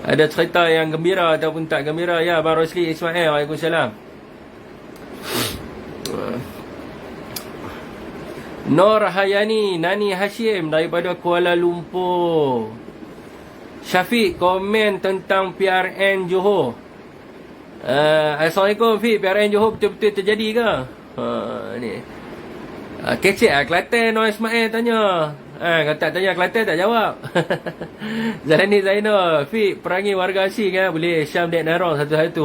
Ada cerita yang gembira ataupun tak gembira? Ya, Abang Rosli Ismail. Waalaikumsalam. Nur Hayani Nani Hashim daripada Kuala Lumpur. Syafiq komen tentang PRN Johor. Assalamualaikum Fiq, PRN Johor betul-betul terjadi ke? Ni kecek lah Kelantan. Nur Ismail tanya. Kalau tak tanya Kelantan tak jawab. Zalani Zainal, Fiq perangi warga asing boleh Syam Dek Narong satu-satu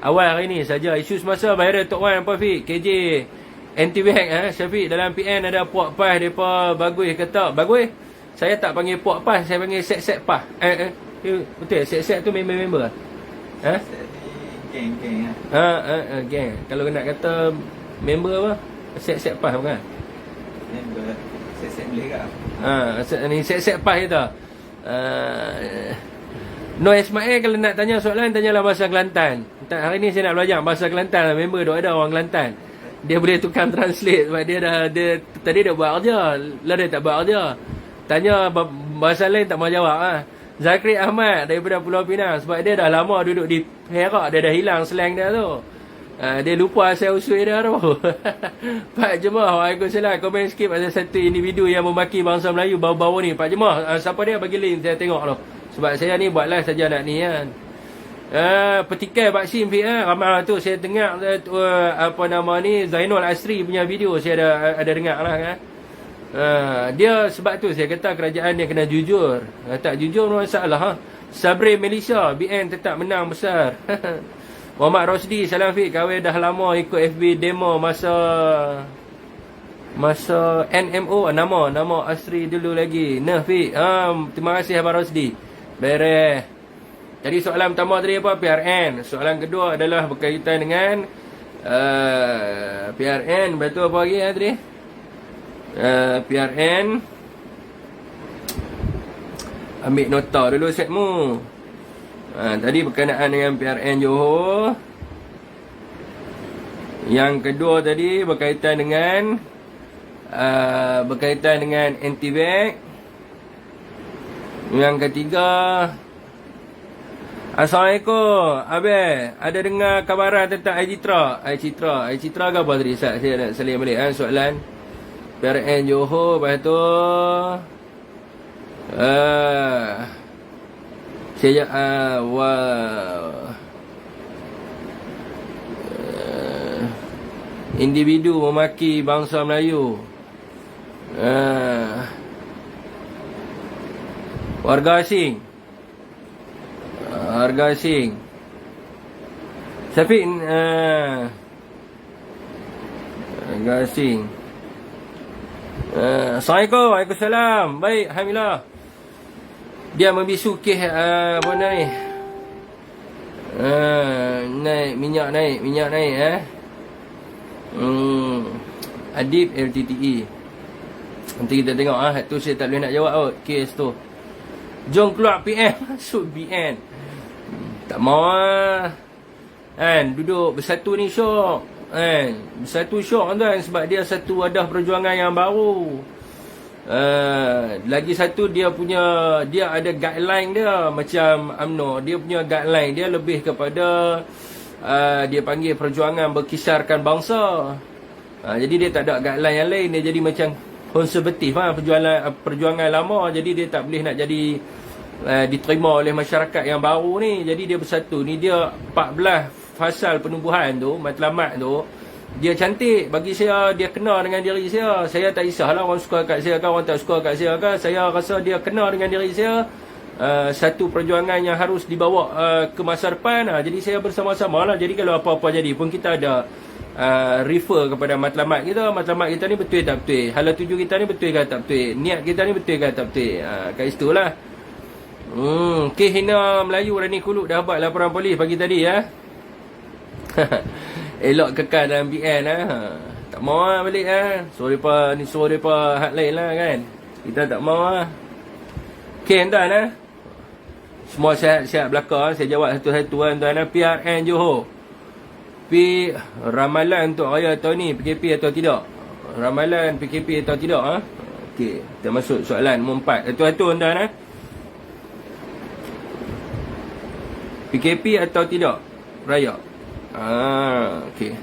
awal hari ni saja. Isu semasa viral Tok Wan apa Fiq? KJ anti-vax Syafiq dalam PN ada puak pas depa bagus ke tak? Bagus. Saya tak panggil puak pas, saya panggil set-set pas. Betul, set-set tu member-member Geng-geng geng. Kalau nak kata member apa? Set-set pas bukan? Member set-set boleh ke? Ni set-set pas kita. Nur Ismail kalau nak tanya soalan, tanyalah bahasa Kelantan. Hari ni saya nak belajar bahasa Kelantan. Member duk ada orang Kelantan. Dia boleh tukar translate sebab dia tadi dah buat kerja. Lah dia tak buat kerja. Tanya bahasa lain tak mau jawab Zakri Ahmad daripada Pulau Pinang, sebab dia dah lama duduk di Perak, dia dah hilang slang dia tu. Dia lupa asal usul dia tu. Pak Jemaah, waalaikumsalam. Komen sikit pasal satu individu yang memaki bangsa Melayu baru-baru ni. Pak Jemaah, siapa dia? Bagi link saya tengok tu. Sebab saya ni buat live saja nak ni kan. Petikai vaksin ramai tu saya dengar apa nama ni, Zainul Asri punya video saya ada dengar lah kan. Dia sebab tu saya kata kerajaan dia kena jujur. Tak jujur masalah Sabri Malaysia BN tetap menang besar. Muhammad Rosdi, salam Fiq. Kawin dah lama ikut FB demo masa NMO. Nama Asri dulu lagi. Nah Fiq, terima kasih Abang Rosdi. Beres. Jadi soalan pertama tadi apa? PRN. Soalan kedua adalah berkaitan dengan PRN. Betul apa lagi tadi? PRN. Ambil nota dulu setmu. Tadi berkenaan dengan PRN Johor. Yang kedua tadi berkaitan dengan anti-vax. Yang ketiga, Assalamualaikum Abel, ada dengar kabaran tentang iCitra ke apa tadi? Saya nak salin balik soalan PRN Johor. Lepas tu saya individu memaki bangsa Melayu. Warga asing. Syafiq warga asing. Assalamualaikum. Waalaikumsalam. Baik, alhamdulillah. Dia membisu kes apa ni? Naik minyak Adib LTTE. Nanti kita tengok tu saya tak boleh nak jawab kes tu. Jom keluar PM masuk BN. Tak mau duduk bersatu ni syok. Bersatu syok tuan, sebab dia satu wadah perjuangan yang baru. Lagi satu dia ada guideline dia macam UMNO. Dia punya guideline dia lebih kepada dia panggil perjuangan berkisarkan bangsa. Jadi dia tak ada guideline yang lain. Dia jadi macam konservatif perjuangan lama. Jadi dia tak boleh nak jadi diterima oleh masyarakat yang baru ni. Jadi dia bersatu. Ni dia 14 fasal penumbuhan tu, matlamat tu. Dia cantik bagi saya. Dia kena dengan diri saya. Saya tak kisahlah orang suka kat saya ke orang tak suka kat saya ke. Saya rasa dia kena dengan diri saya. Satu perjuangan yang harus dibawa ke masa depan. Jadi saya bersama-sama lah. Jadi kalau apa-apa jadi pun kita ada refer kepada matlamat kita. Matlamat kita ni betul tak betul, hala tuju kita ni betul ke tak betul, niat kita ni betul ke tak betul. Kat situ lah. Kes hina Melayu Rani Kuluk dah buat laporan polis pagi tadi elok kekal dalam BN tak mau balik suruh mereka hak lain lah kan. Kita tak mau Kes tuan semua sihat belakang. Saya jawab satu-satu tuan PRN Johor, ramalan untuk raya tahun ni PKP atau tidak? Ramalan PKP atau tidak? Okey, kita masuk soalan nombor 4. Satu-satu tuan PKP atau tidak raya. Okey.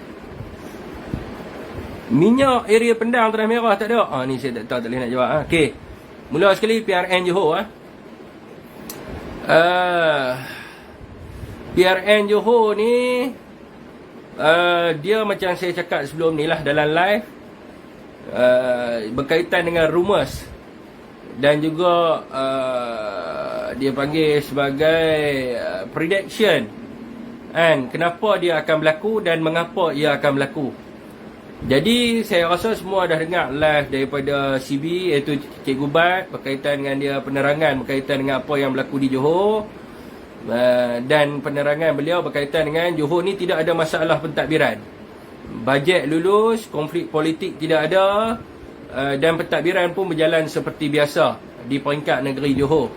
Minyak area Pendang Tanah Merah tak ada. Ni saya tak tahu, tak boleh nak jawab. Okey. Mula sekali PRN Johor. PRN Johor ni dia macam saya cakap sebelum ni lah dalam live, berkaitan dengan rumours dan juga dia panggil sebagai prediction, kan, kenapa dia akan berlaku dan mengapa ia akan berlaku. Jadi saya rasa semua dah dengar live daripada CB, iaitu Cikgu Bat, berkaitan dengan dia penerangan berkaitan dengan apa yang berlaku di Johor. Dan penerangan beliau berkaitan dengan Johor ni tidak ada masalah pentadbiran. Bajet lulus, konflik politik tidak ada, dan pentadbiran pun berjalan seperti biasa di peringkat negeri Johor.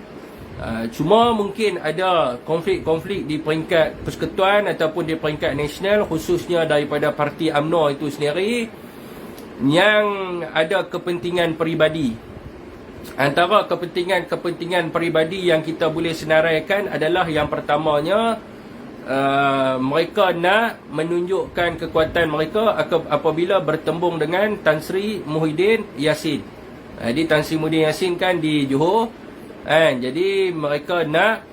Cuma mungkin ada konflik-konflik di peringkat persekutuan ataupun di peringkat nasional, khususnya daripada parti UMNO itu sendiri, yang ada kepentingan peribadi. Antara kepentingan peribadi yang kita boleh senaraikan adalah yang pertamanya, mereka nak menunjukkan kekuatan mereka apabila bertembung dengan Tan Sri Muhyiddin Yassin. Jadi Tan Sri Muhyiddin Yassin kan di Johor, kan? Jadi mereka nak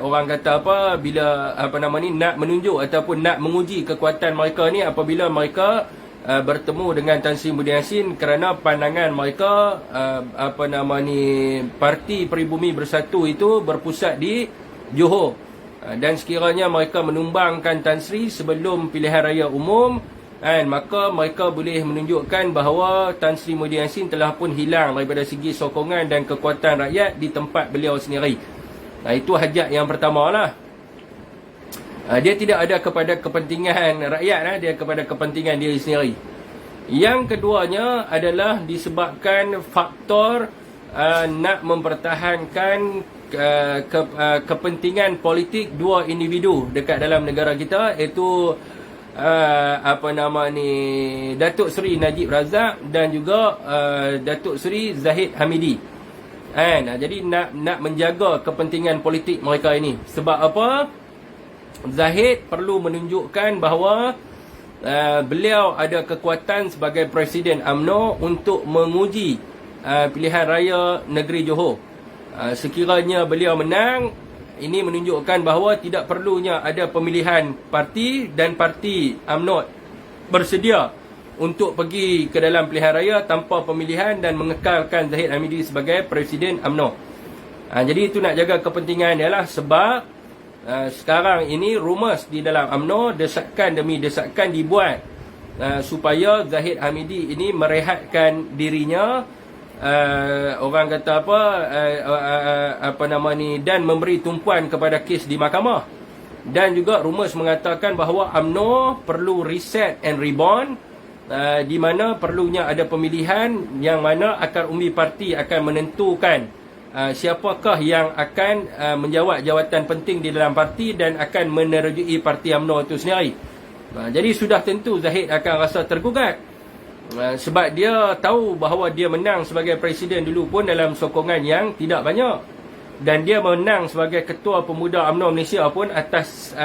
orang kata apa, bila nak menunjuk ataupun nak menguji kekuatan mereka ni apabila mereka bertemu dengan Tan Sri Muhyiddin Yassin, kerana pandangan mereka Parti Peribumi Bersatu itu berpusat di Johor, dan sekiranya mereka menumbangkan Tan Sri sebelum pilihan raya umum, maka mereka boleh menunjukkan bahawa Tan Sri Muhyiddin Yassin telah pun hilang daripada segi sokongan dan kekuatan rakyat di tempat beliau sendiri. Itu hajat yang pertama lah. Dia tidak ada kepada kepentingan rakyat, dia kepada kepentingan diri sendiri. Yang keduanya adalah disebabkan faktor nak mempertahankan kepentingan politik dua individu dekat dalam negara kita, iaitu Datuk Seri Najib Razak dan juga Datuk Seri Zahid Hamidi. Jadi nak menjaga kepentingan politik mereka ini. Sebab apa? Zahid perlu menunjukkan bahawa beliau ada kekuatan sebagai Presiden UMNO untuk menguji pilihan raya negeri Johor. Sekiranya beliau menang, ini menunjukkan bahawa tidak perlunya ada pemilihan parti, dan parti UMNO bersedia untuk pergi ke dalam pilihan raya tanpa pemilihan dan mengekalkan Zahid Hamidi sebagai Presiden UMNO. Jadi itu nak jaga kepentingan dia lah. Sebab sekarang ini rumours di dalam UMNO, desakan demi desakan dibuat supaya Zahid Hamidi ini merehatkan dirinya, orang kata dan memberi tumpuan kepada kes di mahkamah. Dan juga rumours mengatakan bahawa UMNO perlu reset and reborn, di mana perlunya ada pemilihan yang mana akar umbi parti akan menentukan siapakah yang akan menjawat jawatan penting di dalam parti dan akan menerjui parti UMNO itu sendiri. Jadi sudah tentu Zahid akan rasa tergugat, sebab dia tahu bahawa dia menang sebagai presiden dulu pun dalam sokongan yang tidak banyak, dan dia menang sebagai ketua pemuda UMNO Malaysia pun atas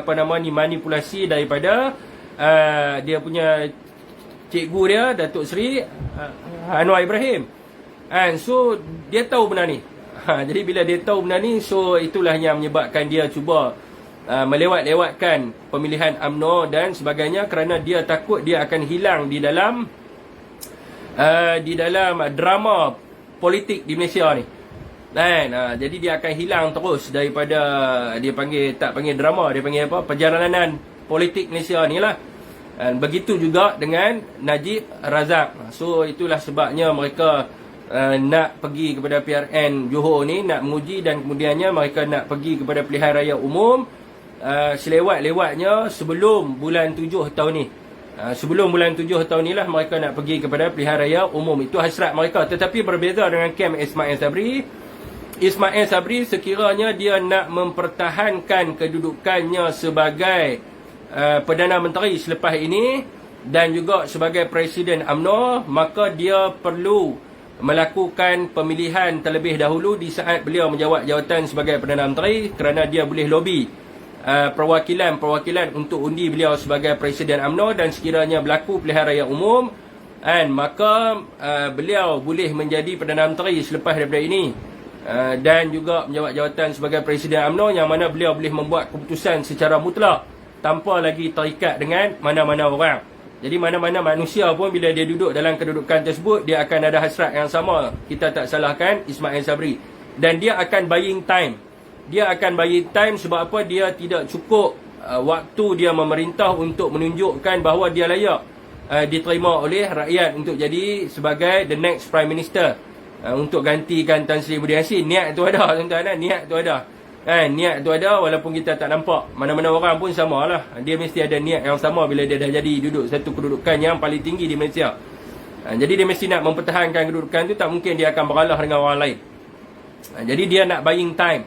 manipulasi daripada dia punya cikgu dia, Datuk Seri Anwar Ibrahim. So dia tahu benda ni. Jadi bila dia tahu benda ni, so itulah yang menyebabkan dia cuba melewat-lewatkan pemilihan UMNO dan sebagainya, kerana dia takut dia akan hilang di dalam drama politik di Malaysia ni. Jadi dia akan hilang terus daripada, dia panggil, tak panggil drama, dia panggil apa, perjalanan politik Malaysia ni lah. Begitu juga dengan Najib Razak. So itulah sebabnya mereka nak pergi kepada PRN Johor ni, nak menguji, dan kemudiannya mereka nak pergi kepada pilihan raya umum selewat-lewatnya sebelum bulan 7 tahun ni. Sebelum bulan 7 tahun ni lah mereka nak pergi kepada pilihan raya umum. Itu hasrat mereka. Tetapi berbeza dengan kem Ismail Sabri. Ismail Sabri sekiranya dia nak mempertahankan kedudukannya sebagai Perdana Menteri selepas ini dan juga sebagai Presiden UMNO, maka dia perlu melakukan pemilihan terlebih dahulu di saat beliau menjawat jawatan sebagai Perdana Menteri, kerana dia boleh lobby perwakilan untuk undi beliau sebagai Presiden UMNO, dan sekiranya berlaku pilihan raya umum, maka beliau boleh menjadi Perdana Menteri selepas daripada ini, dan juga menjawat jawatan sebagai Presiden UMNO, yang mana beliau boleh membuat keputusan secara mutlak tanpa lagi terikat dengan mana-mana orang. Jadi mana-mana manusia pun bila dia duduk dalam kedudukan tersebut, dia akan ada hasrat yang sama. Kita tak salahkan Ismail Sabri, dan dia akan buying time. Dia akan buying time sebab apa? Dia tidak cukup waktu dia memerintah untuk menunjukkan bahawa dia layak diterima oleh rakyat untuk jadi sebagai the next Prime Minister, untuk gantikan Tan Sri Muhyiddin Yassin. Niat tu ada, tuan-tuan, niat tu ada. Niat tu ada walaupun kita tak nampak. Mana-mana orang pun sama lah. Dia mesti ada niat yang sama bila dia dah jadi duduk satu kedudukan yang paling tinggi di Malaysia. Jadi dia mesti nak mempertahankan kedudukan tu, tak mungkin dia akan beralah dengan orang lain. Jadi dia nak buying time.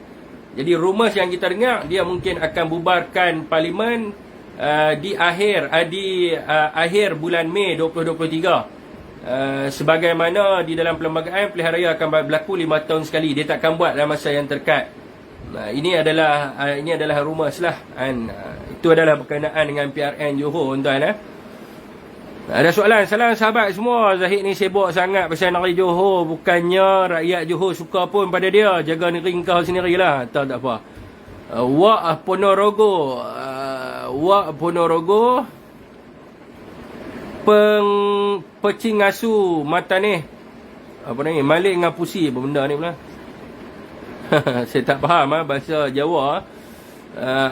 Jadi rumours yang kita dengar, dia mungkin akan bubarkan parlimen di akhir bulan Mei 2023. Sebagaimana di dalam perlembagaan pilihan raya akan berlaku 5 tahun sekali. Dia tak akan buat dalam masa yang terdekat. Ini adalah rumours lah. Itu adalah berkenaan dengan PRN Johor, tuan-tuan. Ada soalan? Salam sahabat semua. Zahid ni sibuk sangat pasal negeri Johor. Bukannya rakyat Johor suka pun pada dia. Jaga negeri kau sendirilah. Tak apa. Wak Ponorogo Pecingasu mata ni. Apa ni? Malik ngapusi. Apa benda ni pula? Saya tak faham bahasa Jawa.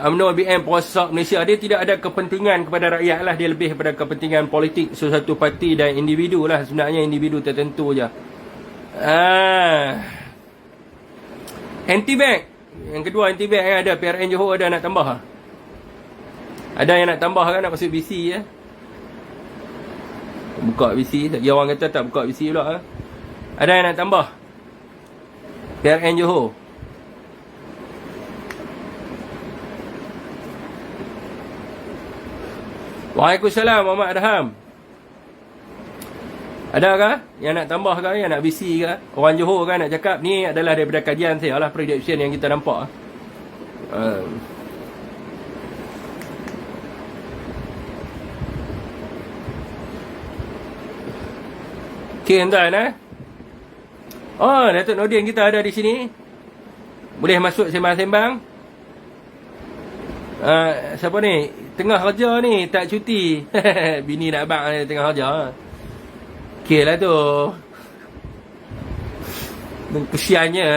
UMNO BM perosak Malaysia, dia tidak ada kepentingan kepada rakyat lah. Dia lebih kepada kepentingan politik sesuatu parti dan individu lah. Sebenarnya individu tertentu je. Anti-bank. Yang kedua anti-bank yang ada PRN Johor ada nak tambah. Ada yang nak tambah kan, nak masuk BC ya. Buka BC. Lagi orang kata tak buka BC pula. Ada yang nak tambah PRN Johor. Waalaikumsalam Muhammad Adham. Adakah yang nak tambah ke, yang nak BC ke? Orang Johor kan nak cakap ni adalah daripada kajian saya lah, prediction yang kita nampak. Okay, tuan-tuan. Datuk Nordin kita ada di sini. Boleh masuk sembang-sembang. Siapa ni? Tengah kerja ni, tak cuti. Bini nak abang ni tengah kerja. Okey lah tu. Kesiannya.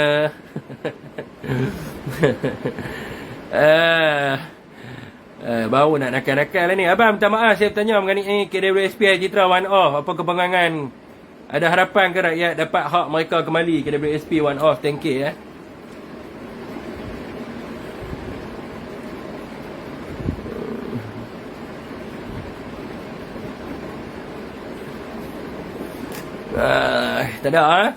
Baru nak nakal-nakal lah ni. Abang minta maaf, saya bertanya mengenai KWSP Citra One Off. Apa kebangangan? Ada harapan ke rakyat dapat hak mereka kembali KWSP One Off 10K tak ada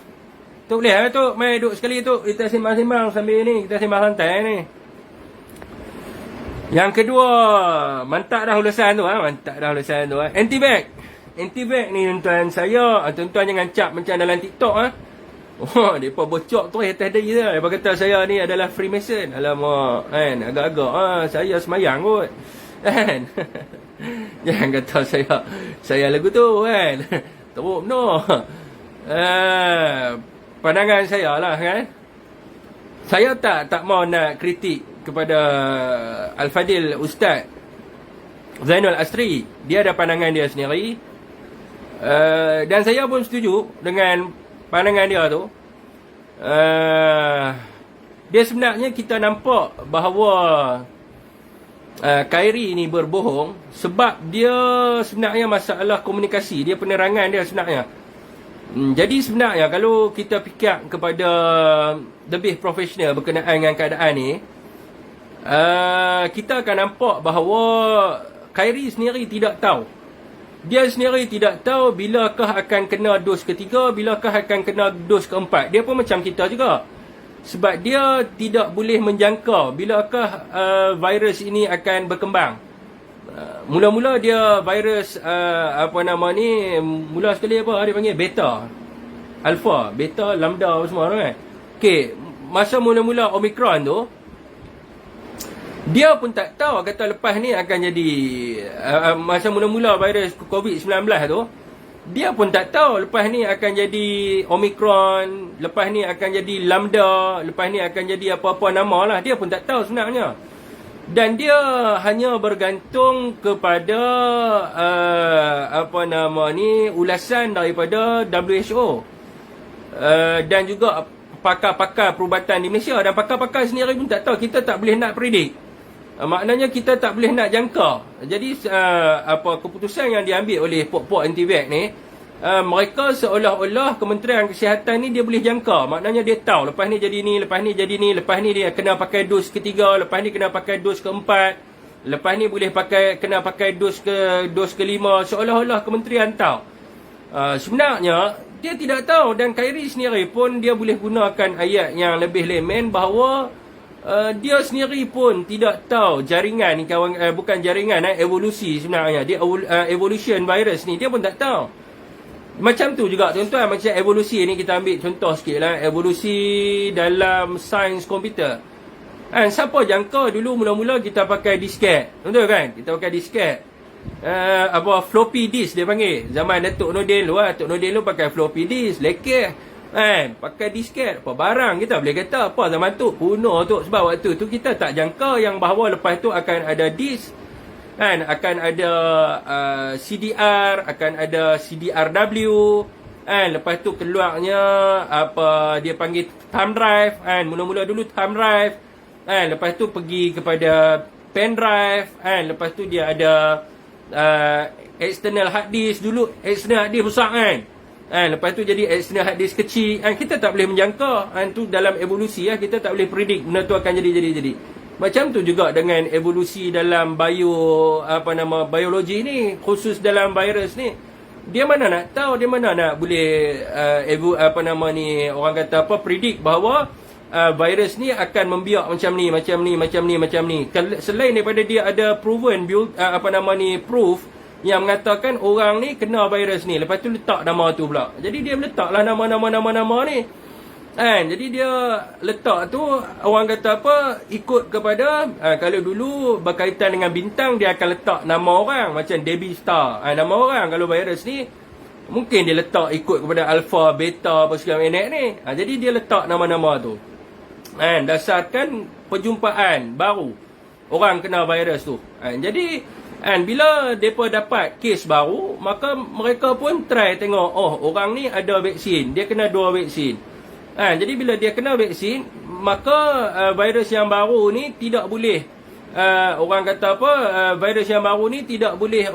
tu boleh tu mai duduk sekali tu kita sembang-sembang sambil ni, kita sembang santai ni. Yang kedua, mantap dah ulasan tu mantap dah ulasan tu anti-bank ni tuan-tuan. Tuan-tuan jangan cap macam dalam TikTok depa bocok tu tadi je. Depa kata saya ni adalah Freemason. Alamak kan, agak-agak saya semayang kot kan. Jangan kata saya lagu tu kan. Teruk no. Pandangan saya lah kan. Saya tak mau nak kritik kepada Al-Fadil Ustaz Zainul Astri. Dia ada pandangan dia sendiri. Dan saya pun setuju dengan pandangan dia tu. Dia sebenarnya kita nampak bahawa Khairi ni berbohong sebab dia sebenarnya masalah komunikasi. Dia penerangan dia sebenarnya. Jadi sebenarnya kalau kita fikir kepada lebih profesional berkenaan dengan keadaan ni, kita akan nampak bahawa Khairi sendiri tidak tahu. Dia sendiri tidak tahu bilakah akan kena dos ketiga, bilakah akan kena dos keempat. Dia pun macam kita juga. Sebab dia tidak boleh menjangka bilakah virus ini akan berkembang. Mula-mula dia virus mula sekali apa dia panggil beta. Alpha, Beta, Lambda semua tu kan. Okey, masa mula-mula Omicron tu, dia pun tak tahu kata lepas ni akan jadi masa mula-mula virus COVID-19 tu, dia pun tak tahu lepas ni akan jadi Omicron, lepas ni akan jadi Lambda, lepas ni akan jadi apa-apa nama lah. Dia pun tak tahu sebenarnya. Dan dia hanya bergantung kepada ulasan daripada WHO dan juga pakar-pakar perubatan di Malaysia. Dan pakar-pakar sendiri pun tak tahu. Kita tak boleh nak predict. Maknanya kita tak boleh nak jangka. Jadi keputusan yang diambil oleh pok-pok anti-vax ni, mereka seolah-olah Kementerian Kesihatan ni dia boleh jangka. Maknanya dia tahu lepas ni jadi ni, lepas ni jadi ni, lepas ni dia kena pakai dos ketiga, lepas ni kena pakai dos keempat, lepas ni boleh kena pakai dos kelima. Seolah-olah kementerian tahu. Sebenarnya dia tidak tahu. Dan Khairi sendiri pun dia boleh gunakan ayat yang lebih layman bahawa dia sendiri pun tidak tahu jaringan ni bukan jaringan, evolusi sebenarnya. Dia evolution virus ni dia pun tak tahu. Macam tu juga tuan-tuan, macam evolusi ni kita ambil contoh sikit lah. Evolusi dalam sains komputer. Siapa jangka dulu mula-mula kita pakai disket. Betul kan? Kita pakai disket. Floppy disk dia panggil. Zaman Datuk Nordin lu Datuk Nordin lu pakai floppy disk. Lekeh. Pakai disket. Apa barang kita boleh kata apa zaman tu kuno tu. Sebab waktu tu kita tak jangka yang bahawa lepas tu akan ada disk. Akan ada CDR, akan ada CDRW. Lepas tu keluarnya dia panggil thumb drive. Mula-mula dulu thumb drive. Lepas tu pergi kepada pen drive. Lepas tu dia ada external hard disk. Dulu external hard disk besar kan. Lepas tu jadi external hard disk kecil. Kita tak boleh menjangka. Tu dalam evolusi kita tak boleh predict benda tu akan jadi. Macam tu juga dengan evolusi dalam biologi ni, khusus dalam virus ni. Dia mana nak tahu, dia mana nak boleh orang kata predict bahawa virus ni akan membiak macam ni. Selain daripada dia ada proven proof yang mengatakan orang ni kena virus ni, lepas tu letak nama tu pula. Jadi dia letaklah nama ni. Jadi dia letak tu orang kata ikut kepada kalau dulu berkaitan dengan bintang dia akan letak nama orang macam Debbie Star. Nama orang. Kalau virus ni mungkin dia letak ikut kepada alpha, beta apa segala macam ni. Jadi dia letak nama-nama tu. Dasarkan perjumpaan baru orang kena virus tu. Jadi bila mereka dapat kes baru, maka mereka pun try tengok, orang ni ada vaksin, dia kena 2 vaksin. Jadi bila dia kena vaksin, maka virus yang baru ni tidak boleh virus yang baru ni tidak boleh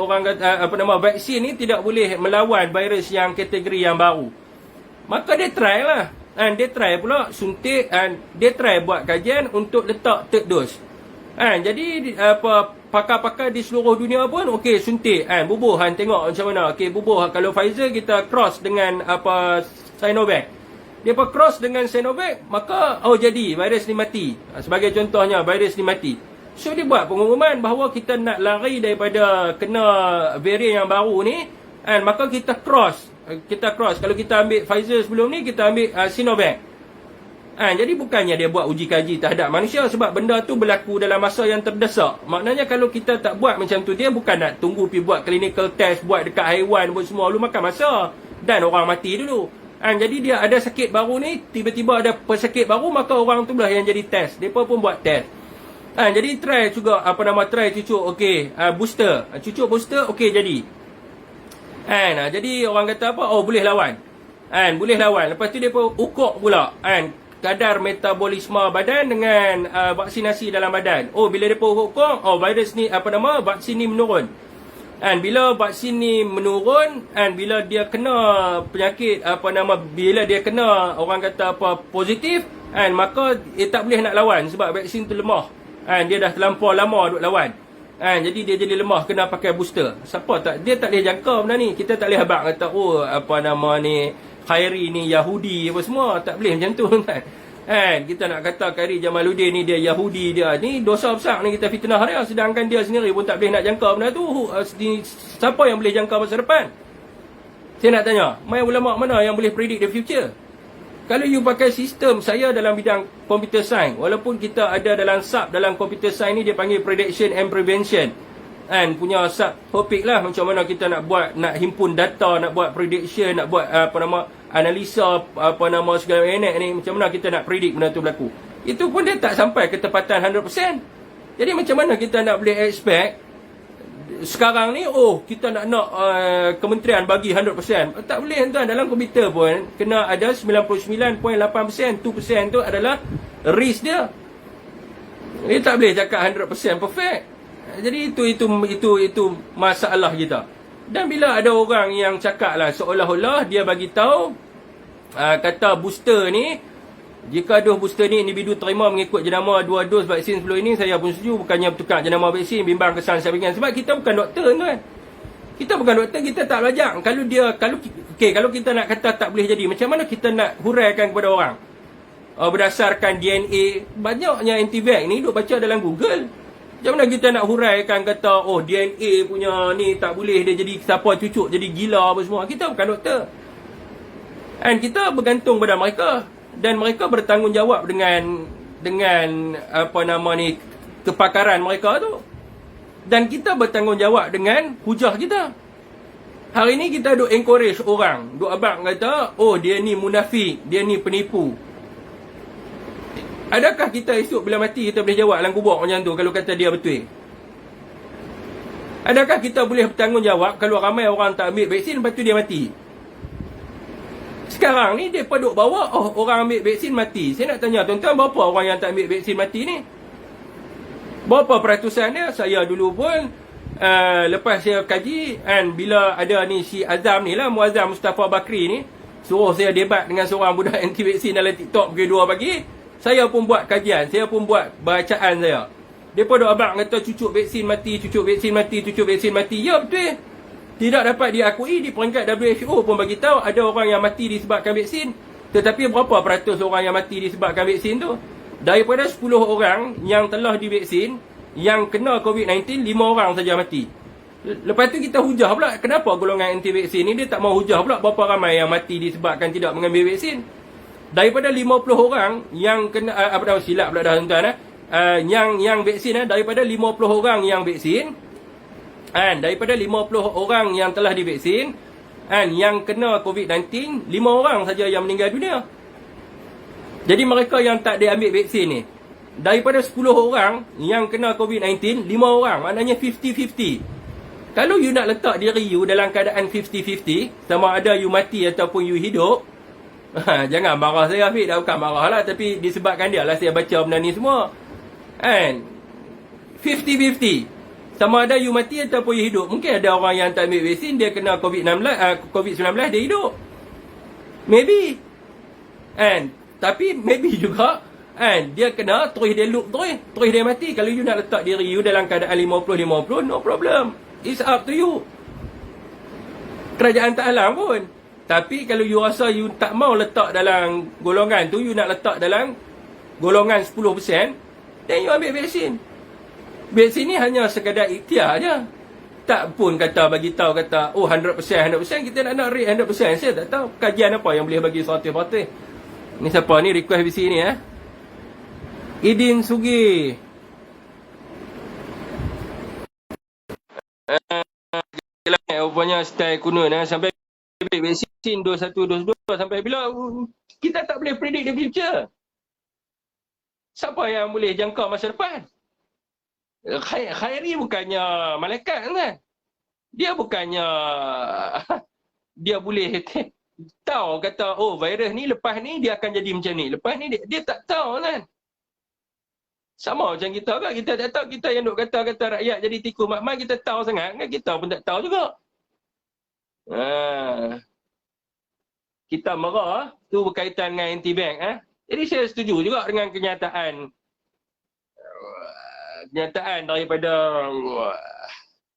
vaksin ni tidak boleh melawan virus yang kategori yang baru. Maka dia try lah. Dia try pula suntik, dia try buat kajian untuk letak third dose. Jadi pakar-pakar di seluruh dunia pun okey suntik, bubuh tengok macam mana. Okey bubuh, kalau Pfizer kita cross dengan Sinovac. Dia cross dengan Sinovac, maka jadi virus ni mati. Sebagai contohnya virus ni mati. So dia buat pengumuman bahawa kita nak lari daripada kena varian yang baru ni, maka kita cross. Kalau kita ambil Pfizer sebelum ni, kita ambil Sinovac. Jadi bukannya dia buat uji kaji terhadap manusia, sebab benda tu berlaku dalam masa yang terdesak. Maknanya kalau kita tak buat macam tu, dia bukan nak tunggu pergi buat clinical test, buat dekat haiwan buat semua, lu makan masa dan orang mati dulu. Jadi dia ada sakit baru ni, tiba-tiba ada pesakit baru, maka orang tu lah yang jadi test. Mereka pun buat test. Jadi try juga try cucuk booster. Cucuk booster jadi. Jadi orang kata boleh lawan. Boleh lawan. Lepas tu dia pun ukur pula kadar metabolisme badan dengan vaksinasi dalam badan. Bila dia pun ukur, virus ni vaksin ni menurun. Bila vaksin ni menurun, bila dia kena penyakit bila dia kena orang kata positif, maka dia tak boleh nak lawan sebab vaksin tu lemah. Dia dah terlampau lama duk lawan. Jadi dia jadi lemah, kena pakai booster. Dia tak boleh jangka benda ni. Kita tak boleh habaq kata Khairi ni Yahudi apa semua. Tak boleh macam tu kan. Kita nak kata Khairi Jamaluddin ni dia Yahudi, dia ni dosa besar ni, kita fitnah dia. Sedangkan dia sendiri pun tak boleh nak jangka benda tu. Siapa yang boleh jangka masa depan? Saya nak tanya, mai ulama mana yang boleh predict the future? Kalau you pakai sistem, saya dalam bidang computer science, walaupun kita ada dalam sub dalam computer science ni dia panggil prediction and prevention. And punya sub topik lah macam mana kita nak buat, nak himpun data, nak buat prediction, nak buat analisa segala ni, macam mana kita nak predict benda tu berlaku. Itu pun dia tak sampai ketepatan 100%. Jadi macam mana kita nak boleh expect sekarang ni kita nak kementerian bagi 100%. Tak boleh tuan, dalam komputer pun kena ada 99.8%, 2% tu adalah risk dia. Dia tak boleh cakap 100% perfect. Jadi itu masalah kita. Dan bila ada orang yang cakap lah seolah-olah dia bagi tahu kata booster ni, jika dos booster ni individu terima mengikut jenama 2 dos vaksin sebelum ini, saya pun setuju. Bukannya bertukar jenama vaksin, bimbang kesan saya berikan. Sebab kita bukan doktor tuan. Kita bukan doktor, kita tak belajar. Kalau kita nak kata tak boleh jadi, macam mana kita nak huraikan kepada orang? Berdasarkan DNA, banyaknya anti-vax ni duk baca dalam Google. Macam mana kita nak huraikan kata DNA punya ni tak boleh, dia jadi siapa cucuk jadi gila apa semua. Kita bukan doktor. Dan kita bergantung pada mereka. Dan mereka bertanggungjawab dengan kepakaran mereka tu. Dan kita bertanggungjawab dengan hujah kita. Hari ni kita duk encourage orang, duk abang kata, dia ni munafik, dia ni penipu. Adakah kita esok bila mati kita boleh jawab dalam kubur macam tu kalau kata dia betul? Adakah kita boleh bertanggungjawab kalau ramai orang tak ambil vaksin lepas tu dia mati? Sekarang ni dia duk bawa orang ambil vaksin mati. Saya nak tanya tuan-tuan, berapa orang yang tak ambil vaksin mati ni? Berapa peratusan dia? Saya dulu pun lepas saya kaji, and bila ada ni si Azam ni lah, Muazzam Mustafa Bakri ni suruh saya debat dengan seorang budak anti vaksin dalam TikTok pukul 2 pagi, saya pun buat kajian, saya pun buat bacaan saya. Depa duk abang kata cucuk vaksin mati, cucuk vaksin mati, cucuk vaksin mati. Ya betul. Tidak dapat diakui di peringkat WHO pun bagi tahu ada orang yang mati disebabkan vaksin. Tetapi berapa peratus orang yang mati disebabkan vaksin tu? Daripada 10 orang yang telah divaksin, yang kena COVID-19, 5 orang saja mati. Lepas tu kita hujah pula, kenapa golongan anti vaksin ni dia tak mau hujah pula berapa ramai yang mati disebabkan tidak mengambil vaksin. Daripada 50 orang yang kena silap pula dah tuan-tuan yang vaksin daripada 50 orang yang vaksin, daripada 50 orang yang telah divaksin, yang kena COVID-19, 5 orang saja yang meninggal dunia. Jadi mereka yang tak diambil vaksin ni, daripada 10 orang yang kena COVID-19, 5 orang, maknanya 50-50. Kalau you nak letak diri you dalam keadaan 50-50, sama ada you mati ataupun you hidup, jangan marah saya Afiq, dah bukan marah lah, tapi disebabkan dia lah saya baca benda ni semua. 50-50. Sama ada you mati ataupun you hidup. Mungkin ada orang yang tak ambil vaksin, dia kena COVID-19, dia hidup. Maybe. Tapi maybe juga dia kena, terus dia loop terus dia mati. Kalau you nak letak diri you dalam keadaan 50-50, no problem. It's up to you. Kerajaan tak halang pun. Tapi kalau you rasa you tak mau letak dalam golongan tu, you nak letak dalam golongan 10%, then you ambil vaksin. Vaksin ni hanya sekadar ikhtiar je. Tak pun kata bagi tahu kata 100% kita nak rate 100%. Saya tak tahu kajian apa yang boleh bagi 100%. Ni siapa ni request visi ni Idin Sugi. Rupanya style kuno sampai vaksin dos 1 dos 2 sampai bila kita tak boleh predict the future. Siapa yang boleh jangka masa depan? Khairi bukannya malaikat kan? Dia bukannya dia boleh tahu kata virus ni lepas ni dia akan jadi macam ni. Lepas ni dia tak tahu kan? Sama macam kita kan, kita tak tahu, kita yang duk kata-kata rakyat jadi tikus mak-mak, kita tahu sangat kan, kita pun tak tahu juga. Kita marah tu berkaitan dengan anti-bank Jadi saya setuju juga dengan kenyataan daripada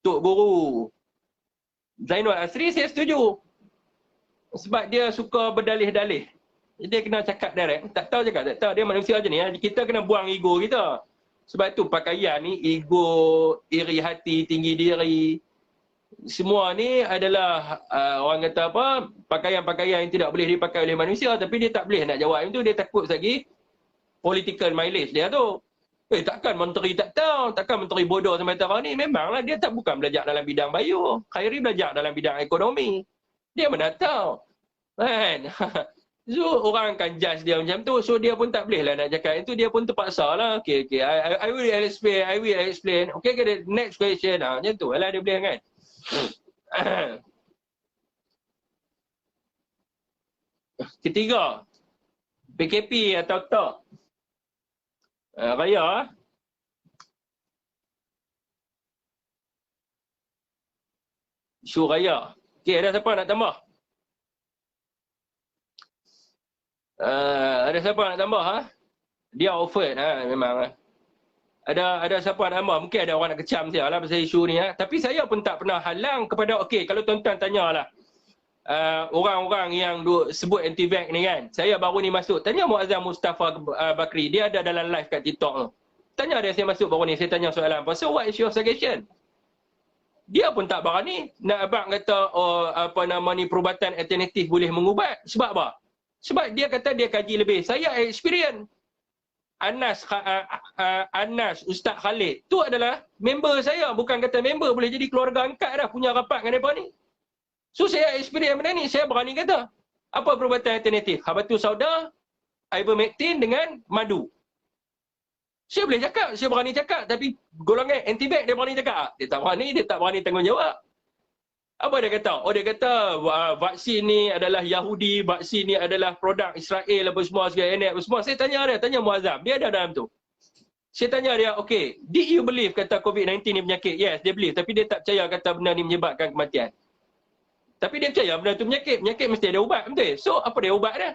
Tok Guru Zainul Asri. Saya setuju. Sebab dia suka berdalih-dalih. Dia kena cakap direct. Tak tahu cakap, tak tahu. Dia manusia je ni. Kita kena buang ego kita. Sebab tu pakaian ni, ego, iri hati, tinggi diri. semua ni adalah orang kata apa, pakaian-pakaian yang tidak boleh dipakai oleh manusia, tapi dia tak boleh nak jawab itu, dia takut lagi political mileage dia tu. Takkan menteri tak tahu, takkan menteri bodoh sementara ni. Memanglah dia tak bukan belajar dalam bidang bio. Khairi belajar dalam bidang ekonomi. Dia mana tahu. Kan? So orang akan judge dia macam tu. So dia pun tak boleh lah nak cakap itu. Dia pun terpaksa lah. Okay. I will explain. Okay, the next question. Macam tu lah dia boleh kan. Ketiga, PKP atau tak? Raya. Isu raya. Okey, ada siapa nak tambah? Ada siapa nak tambah? Dia offered memang. Ada siapa nak tambah? Mungkin ada orang nak kecam saya lah pasal isu ni. Tapi saya pun tak pernah halang kepada, okey, kalau tuan-tuan tanyalah orang-orang yang sebut anti-vax ni kan. Saya baru ni masuk. Tanya Muazzam Mustafa Bakri. Dia ada dalam live kat TikTok tu. Tanya dia, saya masuk baru ni. Saya tanya soalan apa. So what is your suggestion? Dia pun tak berani. Nak abang kata perubatan alternatif boleh mengubat. Sebab apa? Sebab dia kata dia kaji lebih. Saya experience. Anas Ustaz Khalid. Tu adalah member saya. Bukan kata member boleh jadi keluarga angkat dah. Punya rapat dengan mereka ni. So saya experience benda ni, saya berani kata. Apa perubatan alternatif? Habatus sauda, ivermectin dengan madu. Saya boleh cakap, saya berani cakap. Tapi golongan anti-vax dia berani cakap. Dia tak berani tanggungjawab. Apa dia kata? Oh, dia kata vaksin ni adalah Yahudi, vaksin ni adalah produk Israel apa semua, segala apa semua. Saya tanya Muazzam, dia ada dalam tu. Saya tanya dia, okay, did you believe kata COVID-19 ni penyakit? Yes, dia believe. Tapi dia tak percaya kata benda ni menyebabkan kematian. Tapi dia percaya benda tu penyakit mesti ada ubat, betul? So, apa dia ubat dia?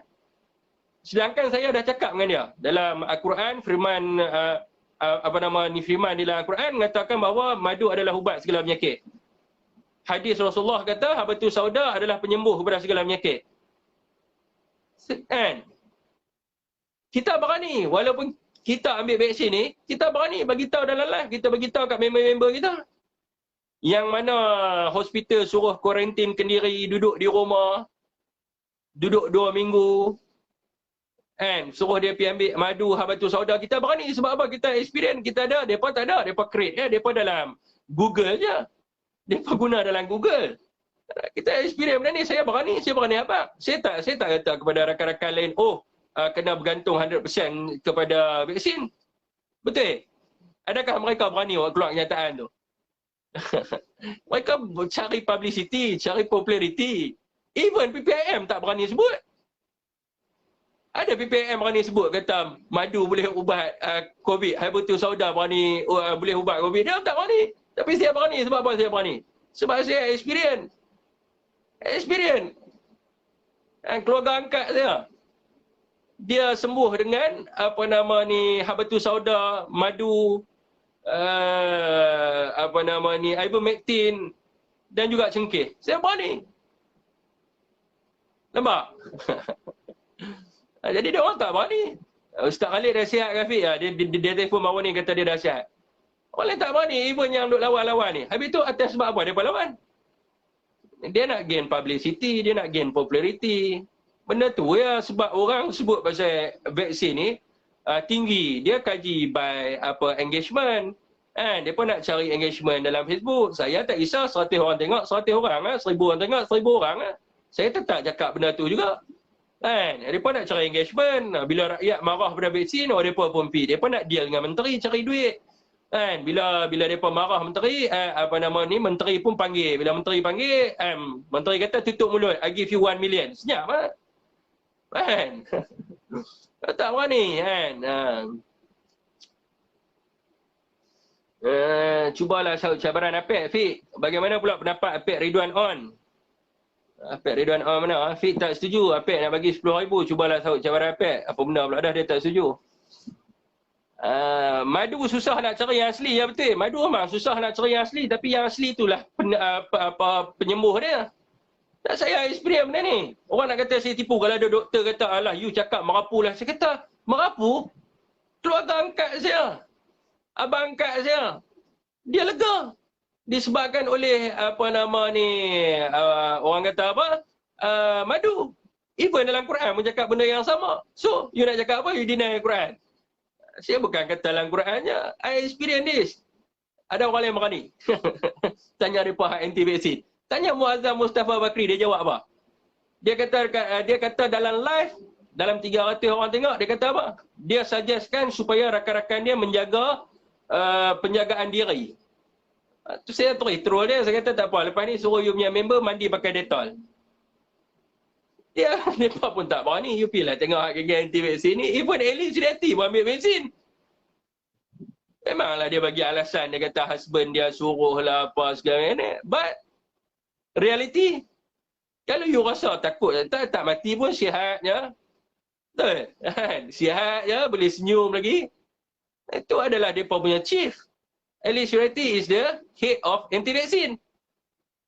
Sedangkan saya dah cakap dengan dia. Dalam Al-Quran, firman, firman di dalam Al-Quran mengatakan bahawa madu adalah ubat segala penyakit. Hadis Rasulullah kata, habatus sauda adalah penyembuh kepada segala penyakit. Kan? Kita berani, walaupun kita ambil vaksin ni, kita berani bagi tahu dalam live, kita bagi tahu kat member-member kita. Yang mana hospital suruh kuarantin kendiri, duduk di rumah, duduk 2 minggu, kan? Suruh dia pergi ambil madu, habatus sauda. Kita berani sebab apa? Kita experience, kita ada, mereka tak ada, mereka create, mereka dalam Google je. Mereka guna dalam Google. Kita experience benda ni, saya berani apa? Saya tak kata kepada rakan-rakan lain, kena bergantung 100% kepada vaksin. Betul? Adakah mereka berani keluar kenyataan tu? Mereka cari publicity, cari populariti. Even PPIM tak berani sebut. Ada PPIM berani sebut kata madu boleh ubat COVID, habatus sauda berani boleh ubat COVID. Dia tak berani. Tapi saya berani. Sebab apa saya berani? Sebab saya experience. Keluarga angkat saya, dia sembuh dengan habatus sauda, madu, ivermectin dan juga cengkeh. Saya berani. Nampak? Jadi dia orang tak berani. Ustaz Khalid dah sihat Rafiq lah. Dia telefon baru ni kata dia dah sihat. Orang lain tak berani. Even yang duk lawan-lawan ni. Habis tu atas sebab apa dia lawan? Dia nak gain publicity, dia nak gain popularity. Benda tu ya, sebab orang sebut pasal vaksin ni tinggi. Dia kaji by engagement. Dia pun nak cari engagement dalam Facebook. Saya tak kisah 100 orang tengok, 100 orang 1000 orang tengok, 1000 orang Saya tetap cakap benda tu juga. Dia pun nak cari engagement. Bila rakyat marah pada vaksin, dia pun pergi. Dia pun nak deal dengan menteri cari duit. Bila depa marah menteri, menteri pun panggil. Bila menteri panggil, menteri kata tutup mulut, I give you 1 million. Senyap tak berani cubalah cabaran APEC, Fik. Bagaimana pula pendapat APEC Ridwan On? APEC Ridwan On mana? Fik tak setuju APEC nak bagi 10,000. Cubalah sahut cabaran APEC. Apa benda pula dah dia tak setuju? Madu susah nak cari yang asli, ya betul. Madu memang susah nak cari yang asli, tapi yang asli itulah penyembuh dia. Tak, saya experience benda ni. Orang nak kata saya tipu kalau ada doktor kata, alah you cakap merapu lah. Saya kata, merapu? Keluarga angkat saya, abang angkat saya, dia lega. disebabkan oleh apa nama ni, orang kata apa, madu. Even dalam Quran pun cakap benda yang sama. So, you nak cakap apa? You deny Quran. Saya bukan kata dalam Qurannya. I experience this. Ada orang lain berani. Tanya mereka anti-vaksin. Tanya Muazzam Mustafa Bakri, dia jawab apa? Dia kata dalam live, dalam 300 orang tengok, dia kata apa? Dia suggestkan supaya rakan-rakan dia menjaga penjagaan diri. Tu saya troll dia, saya kata tak apa, lepas ni suruh you punya member mandi pakai Dettol. Dia, mereka pun tak berani. You pilih tengok geng anti-vaksin ni, even Ellie Sudati pun ambil vaksin. Memanglah dia bagi alasan, dia kata husband dia suruh lah apa segala ni. But, reality, kalau you rasa takut, tak mati pun sihatnya. Betul? Sihat je, boleh senyum lagi. Itu adalah mereka punya chief. Ellie Sudati is the head of anti-vaksin.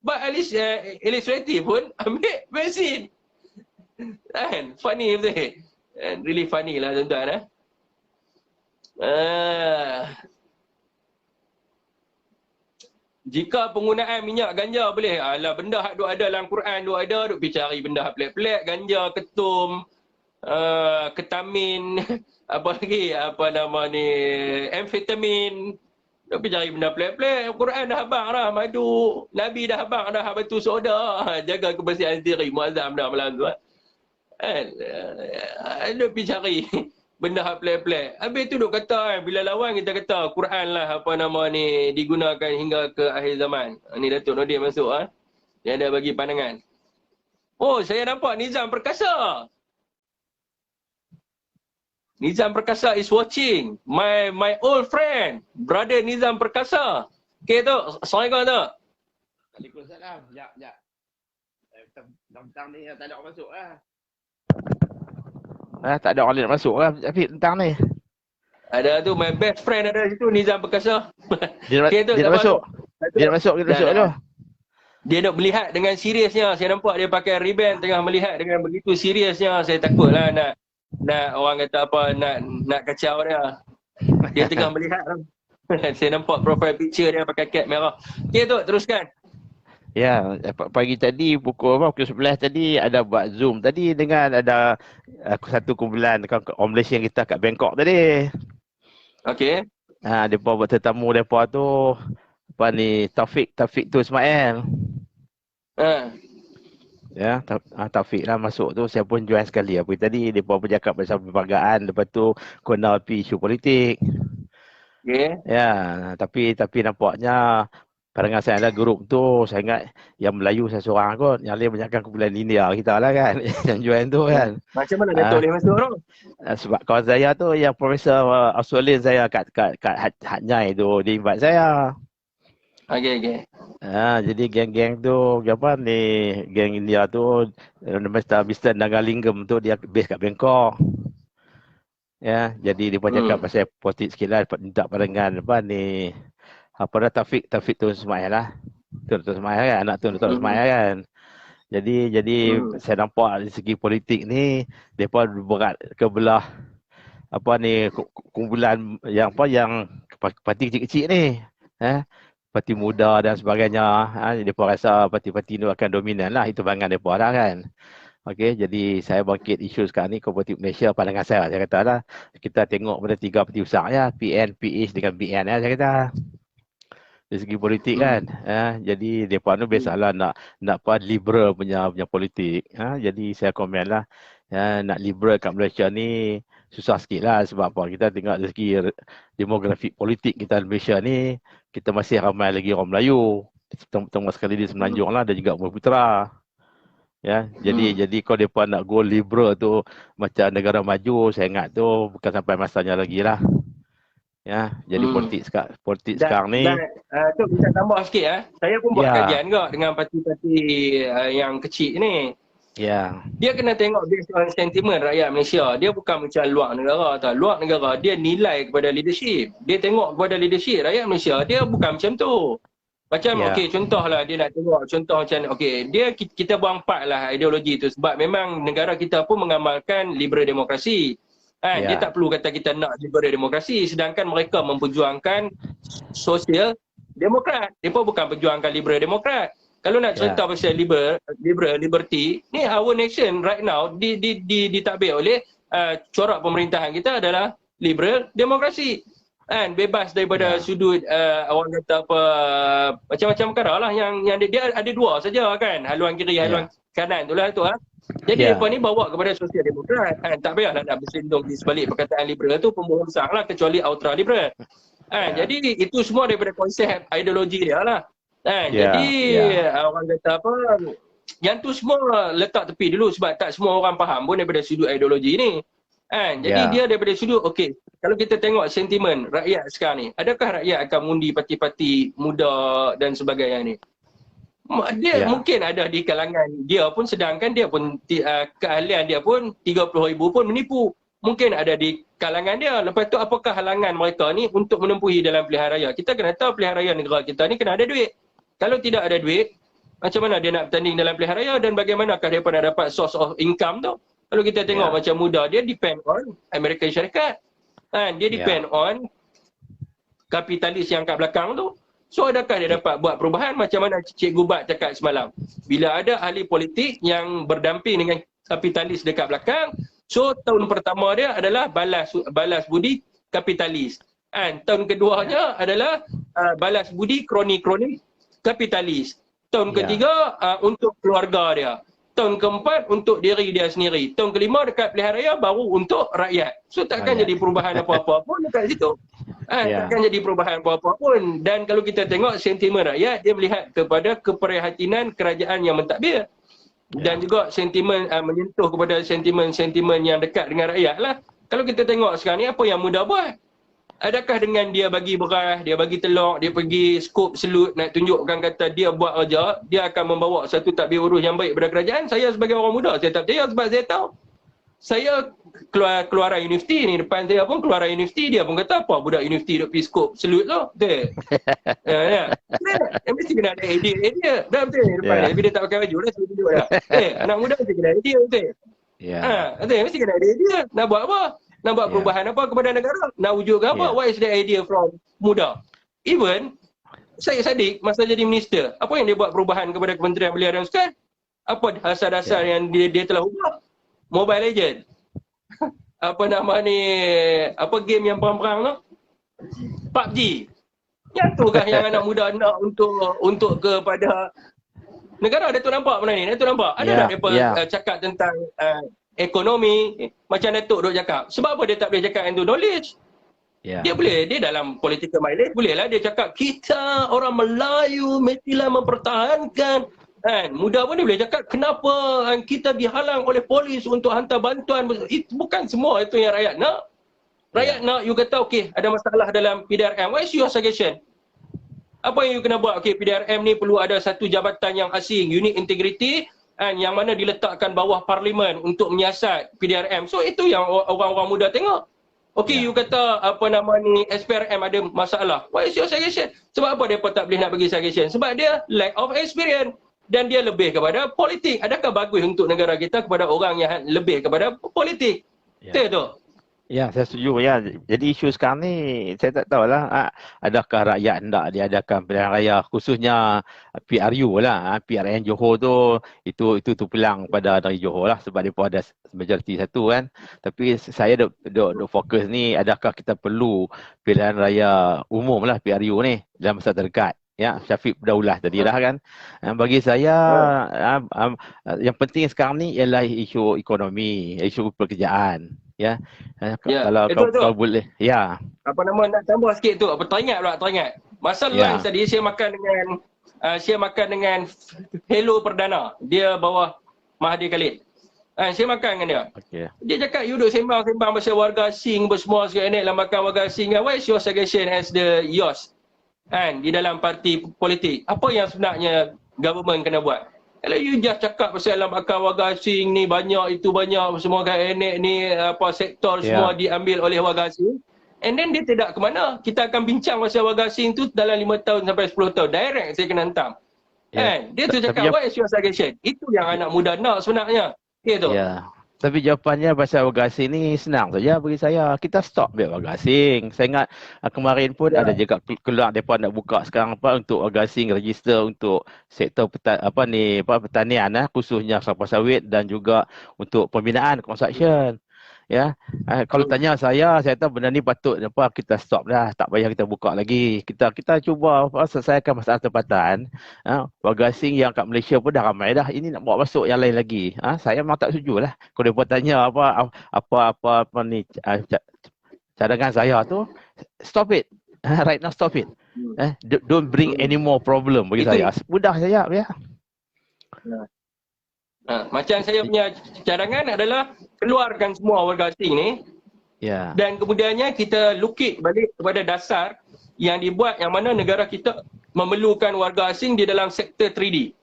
But Ellie Sudati pun ambil vaksin. Kan? Funny betul. Really funny lah tuan-tuan. Jika penggunaan minyak ganja boleh, alah benda hak duk ada dalam Quran, duk ada, duk pergi cari benda hak pelik-pelik, ganja, ketum, ketamin, apa lagi, apa nama ni, amfetamin, duk pergi cari benda pelik-pelik. Quran dah habang dah, madu, Nabi dah habang dah, batu soda, jaga kebersihan diri, Muazzam dah malam tu. Duk pergi cari benda hak pelik-pelik. Habis tu duk kata bila lawan kita kata Quran lah apa nama ni digunakan hingga ke akhir zaman. Ni Datuk Nordin masuk dia ada bagi pandangan. Oh, saya nampak Nizam Perkasa. Nizam Perkasa is watching. My old friend, brother Nizam Perkasa. Okey tu, Assalamualaikum tu. Waalaikumsalam. Sekejap. Tentang ni tak ada orang masuk lah. Tak ada orang lain masuk lah tapi tentang ni. Ada tu my best friend ada situ Nizam Perkasa. Dia Okay, tu, nak masuk. Dia nak masuk dulu. Dia nak melihat dengan seriusnya. Saya nampak dia pakai ribbon tengah melihat dengan begitu seriusnya. Saya takutlah nak orang kata apa nak kacau dia. Dia tengah melihat. Saya nampak profile picture dia pakai cap merah. Okey tu, teruskan. Ya, pagi tadi pukul 11 tadi ada buat Zoom tadi dengan ada satu kumpulan orang Malaysia kita kat Bangkok tadi. Okey. Depa buat tetamu depa tu apa ni Taufik tu Ismail. Ya, Taufik lah masuk tu, saya pun join sekali apa tadi. Depa bercakap pasal perbagaan, lepas tu kena api isu politik. Okey. Ya, tapi nampaknya pandangan saya adalah grup tu, saya ingat yang Melayu saya seorang kot, yang lain banyakkan kumpulan India kita lah kan, yang join tu kan. Macam mana Datuk boleh masuk tu? Sebab kawan saya tu, yang Profesor Australian saya kat Hatnyai tu, dia invite saya. Okey. Jadi geng-geng tu, apa ni, geng India tu, Mr. Nangalingam tu, dia base kat Bangkok. Ya, jadi dia cakap pasal politik sikit lah, minta pandangan apa ni, apa dah Taufik tu Ismail lah. Tu Ismail kan, anak tu Ismail kan. Jadi saya nampak dari segi politik ni depa berat ke belah apa ni kumpulan yang parti kecil-kecil ni. Parti muda dan sebagainya. Depa rasa parti-parti ni akan dominan lah, itu pandangan depa lah kan. Okey, jadi saya bangkit isu sekarang ni ke politik Malaysia, pandangan saya kata lah. Kita tengok pada 3 parti besar ya, PN, PH dengan BN ya, saya kata. Dari segi politik kan, jadi mereka ni biasalah nak liberal punya politik. Jadi saya komen lah, nak liberal kat Malaysia ni susah sikit lah. Sebab apa, kita tengok dari segi demografi politik kita di Malaysia ni, kita masih ramai lagi orang Melayu, terutama sekali di Semenanjung lah, dan juga Bumiputera. Ya, jadi kalau mereka nak go liberal tu macam negara maju, saya ingat tu bukan sampai masanya lagi lah. Ya, jadi politik sekarang ni. Tu bisa tambah sikit Saya pun buat kajian juga dengan parti-parti yang kecil ni. Ya. Dia kena tengok based on sentiment rakyat Malaysia. Dia bukan macam luar negara tau. Luar negara dia nilai kepada leadership. Dia tengok kepada leadership. Rakyat Malaysia dia bukan macam tu. Macam okey, contohlah dia nak tengok contoh macam okey, kita buang part lah ideologi tu sebab memang negara kita pun mengamalkan liberal demokrasi. Dia tak perlu kata kita nak liberal demokrasi, sedangkan mereka memperjuangkan sosial Demokrat. Mereka bukan perjuangkan liberal Demokrat. Kalau nak cerita pasal liberty, ni our nation right now ditadbir oleh corak pemerintahan kita adalah liberal demokrasi. Kan, bebas daripada sudut orang kata apa, macam-macam perkara lah yang dia ada dua saja kan, haluan kiri, haluan kanan tu lah tu lah. Jadi mereka ni bawa kepada sosial demokrat kan, tak payahlah nak bersindung di sebalik perkataan liberal tu, pembohong besar lah kecuali ultra liberal. Jadi itu semua daripada konsep ideologi dia lah. Jadi orang kata apa, yang tu semua letak tepi dulu sebab tak semua orang faham pun daripada sudut ideologi ni. Jadi dia daripada sudut, okey, kalau kita tengok sentimen rakyat sekarang ni, adakah rakyat akan mengundi parti-parti muda dan sebagainya ni? Dia mungkin ada di kalangan dia pun, sedangkan dia pun keahlian dia pun 30,000 pun menipu. Mungkin ada di kalangan dia. Lepas tu apakah halangan mereka ni untuk menempuhi dalam pilihan raya? Kita kena tahu pilihan raya negara kita ni kena ada duit. Kalau tidak ada duit, macam mana dia nak bertanding dalam pilihan raya dan bagaimanakah dia pernah dapat source of income tu? Kalau kita tengok macam muda, dia depend on Amerika Syarikat. Dia depend on kapitalis yang kat belakang tu. So adakah dia dapat buat perubahan macam mana Cikgu Bat cakap semalam? Bila ada ahli politik yang berdamping dengan kapitalis dekat belakang, so tahun pertama dia adalah balas budi kapitalis. Tahun keduanya adalah balas budi kroni-kroni kapitalis. Tahun ketiga untuk keluarga dia. Tahun keempat untuk diri dia sendiri. Tahun kelima dekat pilihan raya baru untuk rakyat. So takkan jadi perubahan apa-apa pun dekat situ. Takkan jadi perubahan apa-apa pun. Dan kalau kita tengok sentimen rakyat, dia melihat kepada keprihatinan kerajaan yang mentadbir. Dan juga sentimen menyentuh kepada sentimen-sentimen yang dekat dengan rakyat lah. Kalau kita tengok sekarang ni, apa yang muda buat? Adakah dengan dia bagi beras, dia bagi telur, dia pergi skop selut nak tunjukkan kata dia buat kerja, dia akan membawa satu tadbir urus yang baik pada kerajaan? Saya sebagai orang muda, saya tak percaya sebab saya tahu. Saya keluaran universiti ni, depan saya pun keluaran universiti, dia pun kata apa budak universiti duk pergi skop selut tu. Betul? Mesti kena ada idea. Dah betul depan dia, tapi dia tak pakai baju dah, saya tunjuk dah. Anak muda mesti kena ada idea, betul? Betul, mesti kena ada idea. Nak buat apa? Nak buat perubahan apa kepada negara? Nak wujudkan apa? What is the idea from muda? Even Syed Saddiq masa jadi minister, apa yang dia buat perubahan kepada Kementerian Belia dan Sukan? Apa dasar-dasar yang dia telah ubah? Mobile Legend. Apa nama ni? Apa game yang perang-perang tu? PUBG. Yang tu kah yang anak muda nak untuk kepada negara? Datuk nampak benda ni? Datuk nampak? Ada tak mereka cakap tentang ekonomi macam Datuk duk cakap? Sebab apa dia tak boleh cakap yang tu? Knowledge. Dia boleh, dia dalam political mileage bolehlah dia cakap kita orang Melayu mestilah mempertahankan. Muda pun dia boleh cakap kenapa kita dihalang oleh polis untuk hantar bantuan. Itu bukan semua itu yang rakyat nak. Rakyat nak you kata okey ada masalah dalam PDRM. What is your suggestion? Apa yang you kena buat? Okey, PDRM ni perlu ada satu jabatan yang asing, unit integrity, yang mana diletakkan bawah parlimen untuk menyiasat PDRM. So itu yang orang-orang muda tengok. Okey, you kata apa nama ni SPRM ada masalah. What is your suggestion? Sebab apa mereka tak boleh nak bagi suggestion? Sebab dia lack of experience dan dia lebih kepada politik. Adakah bagus untuk negara kita kepada orang yang lebih kepada politik? Betul tu? Ya, saya setuju ya. Jadi isu sekarang ni saya tak tahulah adakah rakyat hendak diadakan pilihan raya khususnya PRU lah. PRN Johor tu itu pelang pada dari Johor lah sebab depa ada majoriti satu kan. Tapi saya duk fokus ni adakah kita perlu pilihan raya umum lah PRU ni dalam masa terdekat. Ya, Syafiq Daulah tadi dah kan. Bagi saya yang penting sekarang ni ialah isu ekonomi, isu pekerjaan. Ya. Kalau kau boleh. Ya. Apa nama nak tambah sikit tu? Apa teringat. Masa lunch tadi saya makan dengan Hello Perdana. Dia bawah Mahathir Khalid. Saya makan dengan dia. Okay. Dia cakap you duk sembang pasal warga asing bersemua segala ni dalam makan warga asing. What is your suggestion as yours? Di dalam parti politik. Apa yang sebenarnya government kena buat? Kalau you just cakap pasal dalam akal warga asing ni banyak, itu banyak, semua KNX ni, apa sektor semua diambil oleh warga asing. And then dia tidak ke mana. Kita akan bincang pasal warga asing tu dalam 5 tahun sampai 10 tahun. Direct saya kena hantam. Dia tu cakap, what is your suggestion? Itu yang anak muda nak sebenarnya. Tu. Tapi jawapannya pasal warga asing ni senang saja bagi saya. Kita stop ambil warga asing. Saya ingat kemarin pun ada juga keluar mereka nak buka sekarang apa untuk warga asing register untuk sektor pertanian khususnya kelapa sawit dan juga untuk pembinaan construction. Ya, kalau tanya saya tahu benda ni patut kita stop dah, tak payah kita buka lagi. Kita cuba selesaikan masalah tempatan. Warga asing yang kat Malaysia pun dah ramai dah. Ini nak bawa masuk yang lain lagi. Saya memang tak setuju lah. Kalau mereka tanya apa ni cadangan saya tu, stop it. Right now stop it. Don't bring any more problem bagi saya. Mudah saja ya. Macam saya punya cadangan adalah keluarkan semua warga asing ni. Ya. Dan kemudiannya kita lukit balik kepada dasar yang dibuat yang mana negara kita memerlukan warga asing di dalam sektor 3D.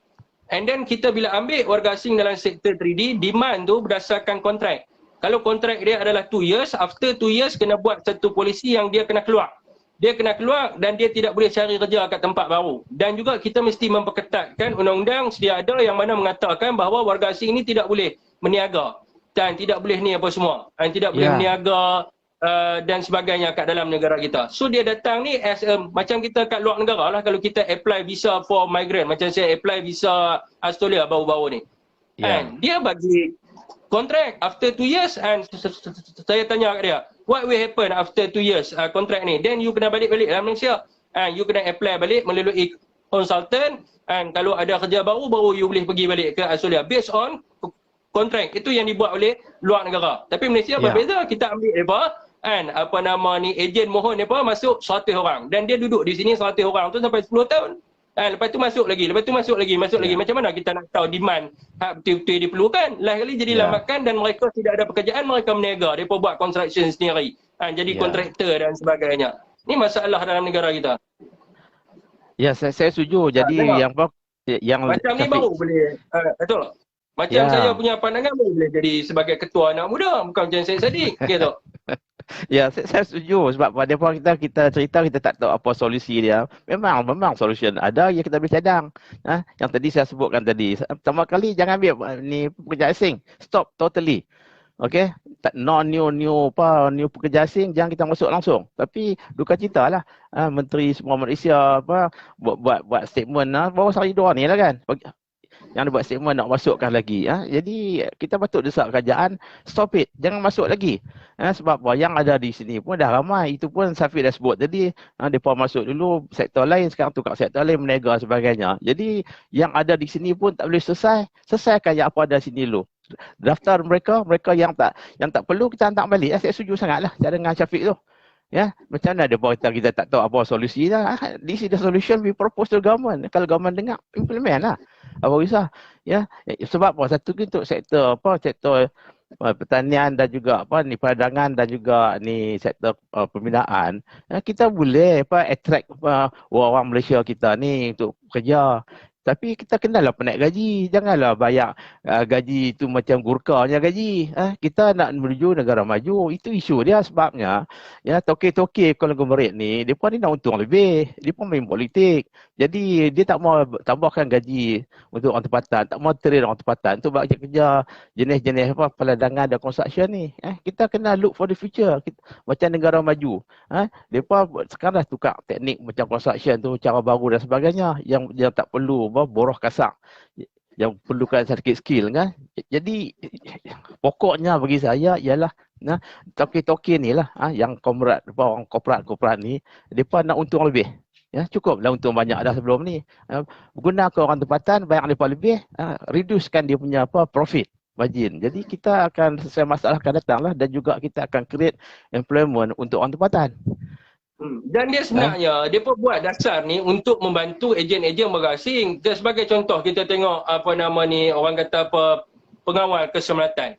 And then kita bila ambil warga asing dalam sektor 3D, demand tu berdasarkan kontrak. Kalau kontrak dia adalah 2 years, after 2 years kena buat satu polisi yang dia kena keluar. Dia kena keluar dan dia tidak boleh cari kerja kat tempat baru. Dan juga kita mesti memperketatkan undang-undang sedia ada yang mana mengatakan bahawa warga asing ini tidak boleh meniaga. Dan tidak boleh ni apa semua. Dan tidak boleh meniaga dan sebagainya kat dalam negara kita. So dia datang ni as macam kita kat luar negara lah kalau kita apply visa for migrant. Macam saya apply visa Australia baru-baru ni. And dia bagi kontrak after 2 years and saya tanya kat dia, what will happen after 2 years kontrak ni? Then you kena balik dalam Malaysia. And you kena apply balik melalui consultant and kalau ada kerja baru you boleh pergi balik ke Australia based on kontrak. Itu yang dibuat oleh luar negara. Tapi Malaysia berbeza, kita ambil mereka and ejen mohon mereka masuk 100 orang dan dia duduk di sini 100 orang tu sampai 10 tahun. Lepas tu masuk lagi. Macam mana kita nak tahu demand betul-betul diperlukan? Lain kali jadi lambakan dan mereka tidak ada pekerjaan, mereka meniaga. Mereka buat construction sendiri. Jadi kontraktor dan sebagainya. Ini masalah dalam negara kita. Ya, saya setuju. Jadi yang macam ni baru boleh. Betul. Macam saya punya pandangan boleh jadi sebagai ketua anak muda. Bukan macam Syed Saddiq. Gitu. Ya, saya setuju sebab pada kita cerita kita tak tahu apa solusi dia. Memang solution ada yang kita boleh cadang. Yang tadi saya sebutkan tadi. Pertama kali jangan ambil ni pekerja asing. Stop totally. Okey, new pekerja asing jangan kita masuk langsung. Tapi duka cita lah Menteri Semua Malaysia buat statement baru hari 2 ni lah kan. Yang dia buat statement nak masukkan lagi. Jadi kita patut desak kerajaan, stop it. Jangan masuk lagi. Sebab yang ada di sini pun dah ramai. Itu pun Safi dah sebut tadi. Mereka masuk dulu sektor lain, sekarang tukar sektor lain, meniaga sebagainya. Jadi yang ada di sini pun tak boleh selesai. Selesaikan yang apa ada sini dulu. Daftar mereka yang tak perlu kita hantar balik. Saya setuju sangatlah dengan Syafiq tu. Ya, macam mana kita tak tahu apa solusi dah. This is the solution we propose to government. Kalau government dengar, implement lah. Apa kisah? Ya, sebab apa? Satu untuk sektor pertanian dan juga perdagangan dan juga ni sektor pembinaan. Kita boleh attract orang Malaysia kita ni untuk kerja. Tapi kita kenalah naik gaji. Janganlah bayar gaji tu macam Gurkha-nya gaji. Kita nak menuju negara maju. Itu isu dia sebabnya. Ya, toke-toke konglomerat ni, mereka ni nak untung lebih. Dia pun main politik. Jadi dia tak mau tambahkan gaji untuk orang tempatan. Tak mau train orang tempatan untuk buat kerja jenis-jenis perdagangan dan construction ni. Kita kena look for the future. Macam negara maju. Mereka sekarang dah tukar teknik macam construction tu, cara baru dan sebagainya. Yang tak perlu boroh kasar yang perlukan sedikit skill kan. Jadi pokoknya bagi saya ialah toke-toke ni lah yang orang korporat ni depa nak untung lebih. Ya, cukuplah untung banyak dah sebelum ni. Gunakan orang tempatan bayar depa lebih, reducekan dia punya profit margin. Jadi kita akan selesai masalah akan datang lah dan juga kita akan create employment untuk orang tempatan. Dan dia sebenarnya, dia pun buat dasar ni untuk membantu ejen-ejen berasing. Sebagai contoh, kita tengok orang kata pengawal keselamatan.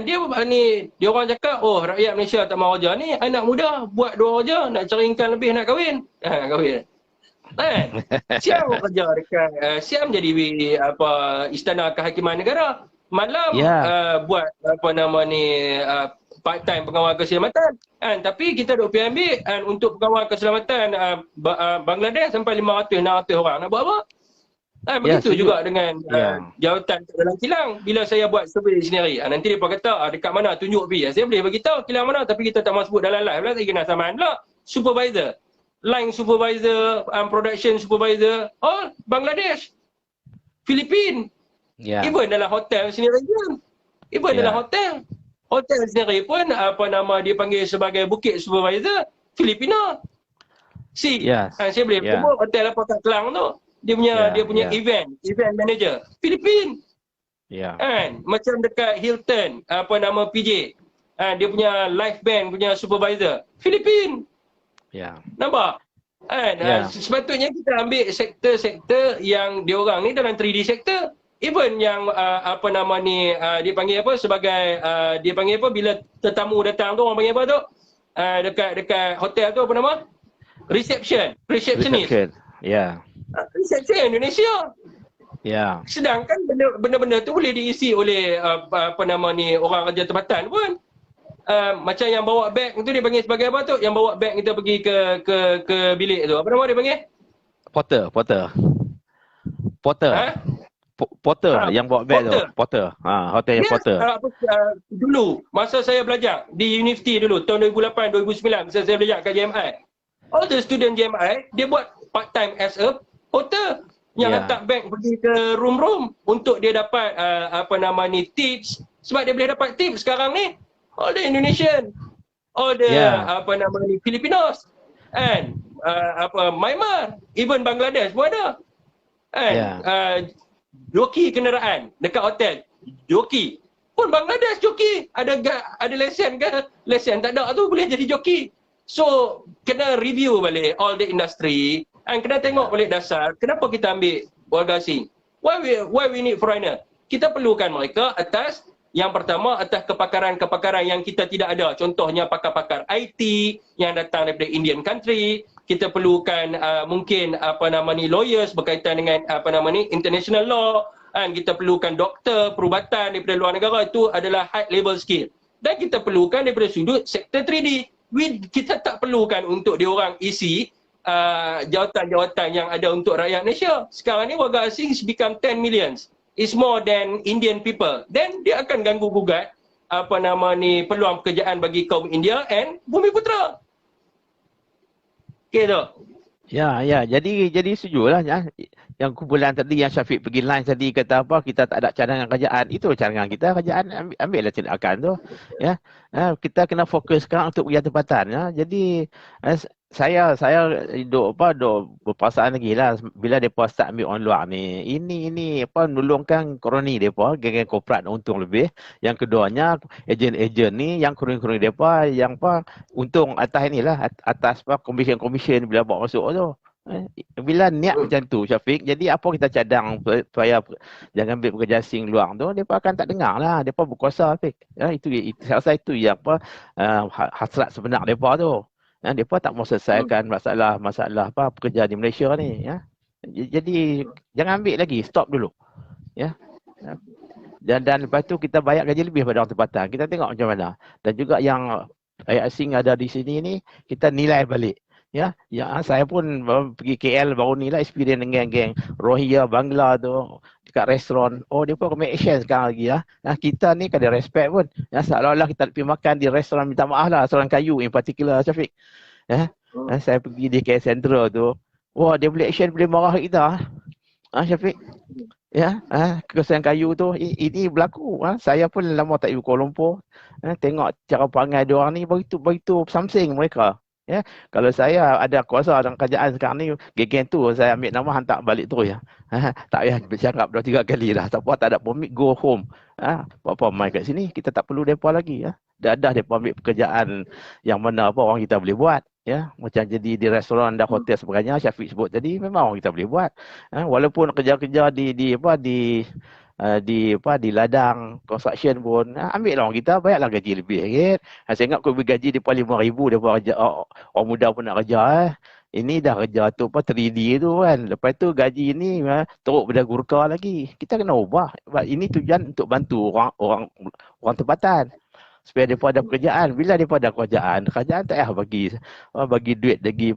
Dia orang cakap, rakyat Malaysia tak mahu kerja ni, anak muda buat 2 kerja, nak cari income lebih, nak kahwin. Kahwin. Siam kerja dekat, Siam jadi Istana Kehakiman Negara. Malam buat part time pengawal keselamatan. Tapi kita duk pergi ambil untuk pengawal keselamatan Bangladesh sampai 500-600 orang. Nak buat apa? Ya, Begitu setuju. juga dengan Ya. jawatan kat dalam kilang. Bila saya buat survey sendiri, nanti mereka kata dekat mana tunjuk pergi. Saya boleh beritahu kilang mana, tapi kita tak mahu sebut dalam live lah. Saya kena saman pula. Supervisor, line supervisor, production supervisor, all Bangladesh, Filipin. Ya. Even dalam hotel sendiri pun. Even Ya. dalam hotel. Hotel sendiri pun apa nama dia panggil sebagai bukit supervisor, Filipina. Yes. Saya boleh Ya. sebut hotel apa kat Kelang tu. Dia punya Ya. event manager, Filipin. Ya. Kan? Macam dekat Hilton, apa nama PJ. Dia punya live band punya supervisor, Filipin. Ya. Nampak? Ya. Sepatutnya kita ambil sektor-sektor yang diorang ni dalam 3D sektor. Even yang apa nama ni dia panggil apa sebagai dia panggil apa bila tetamu datang tu orang panggil apa tu? Dekat hotel tu apa nama? Receptionist. Reception. Ya. Reception Indonesia. Ya. Sedangkan benda-benda tu boleh diisi oleh apa nama ni orang kerja tempatan pun. Macam yang bawa beg tu dia panggil sebagai apa tu? Yang bawa beg kita pergi ke bilik tu. Apa nama dia panggil? Porter. Ha? Porter yang bawa beg tu. Porter. Hotel yang Yes, porter. dulu masa saya belajar di universiti dulu tahun 2008 2009 masa saya belajar kat JMI. All the student JMI dia buat part time as a porter yang Yeah. hantar beg pergi ke room untuk dia dapat apa nama ni tips sebab dia boleh dapat tips sekarang ni all the Indonesian, all the Yeah. apa nama ni Filipinos and apa Myanmar, even Bangladesh pun ada. Kan? Yeah. Joki kenderaan dekat hotel. Joki. Pun Bangladesh joki. Ada lesen ke? Lesen tak ada tu boleh jadi joki. So, kena review balik all the industry and kena tengok balik dasar kenapa kita ambil warga asing. Why we need foreigner? Kita perlukan mereka atas yang pertama atas kepakaran-kepakaran yang kita tidak ada. Contohnya pakar-pakar IT yang datang daripada Indian country. Kita perlukan mungkin apa nama ni lawyers berkaitan dengan apa nama ni international law, dan kita perlukan doktor perubatan daripada luar negara. Itu adalah high level skill. Dan kita perlukan daripada sudut sektor 3D. Kita tak perlukan untuk diorang isi jawatan-jawatan yang ada untuk rakyat Malaysia. Sekarang ni warga asing become 10 millions. It's more than Indian people. Then dia akan ganggu gugat apa nama ni peluang pekerjaan bagi kaum India and Bumiputera. Okay tu. Ya. Jadi setujulah ya. Yang kumpulan tadi yang Syafiq pergi line tadi kata apa kita tak ada cadangan kerajaan. Itu cadangan kita, kerajaan ambillah tindakan tu. Ya. Kita kena fokus sekarang untuk pergi tempatan ya. Jadi saya duk berperasaan lagi lah bila depa start ambil orang luar ni. Ini apa menolongkan koroni depa, geng-geng korporat untung lebih. Yang keduanya ejen-ejen ni yang kurang-kurang depa yang apa untung atas inilah atas apa komisen bila bawa masuk tu. Bila niat macam tu Syafiq, jadi apa kita cadang supaya jangan ambil pekerja asing luar tu, mereka akan tak dengar lah, mereka berkuasa Syafiq. Ya, itu saya rasa itu yang apa hasrat sebenar mereka tu. Ya, mereka tak mau selesaikan masalah apa pekerja di Malaysia ni. Ya. Jadi jangan ambil lagi, stop dulu. Ya. Dan lepas tu kita bayar gaji lebih pada orang tempatan. Kita tengok macam mana. Dan juga yang rakyat asing ada di sini ni, kita nilai balik. Ya, saya pun pergi KL baru ni lah experience dengan geng Rohingya Bangla tu dekat restoran. Oh, dia pun make action sekarang lagi lah. Kita ni kan ada respect pun. Ya, seolah-olah kita pergi makan di restoran minta maaf lah, restoran kayu in particular Syafiq. Ya, saya pergi di KL Central tu. Wah, dia boleh action boleh marah kita. Syafiq. Ya, kesan kayu tu ini berlaku. Saya pun lama tak pergi Kuala Lumpur. Tengok cara perangai dia orang ni begitu samsing mereka. Ya, kalau saya ada kuasa dalam kerajaan sekarang ni, geng tu saya ambil nama hantar balik terus ya. Tak payah bercakap 2-3 kali dah. Siapa tak ada permit go home. Apa mai kat sini kita tak perlu depa lagi ya. Dah depa ambil pekerjaan yang mana apa orang kita boleh buat ya. Macam jadi di restoran dan hotel sebagainya Syafiq sebut tadi memang orang kita boleh buat. Walaupun kerja-kerja di ladang construction pun ambil lah orang kita bayarlah gaji lebih sikit. Saya ingat aku beri gaji depa 5,000 depa kerja orang muda pun nak kerja ini dah kerja tu apa 3D tu kan. Lepas tu gaji ni teruk pada gurka lagi. Kita kena ubah. Sebab ini tujuan untuk bantu orang tempatan. supaya mereka ada pekerjaan. Bila mereka ada kerajaan tak payah bagi duit lagi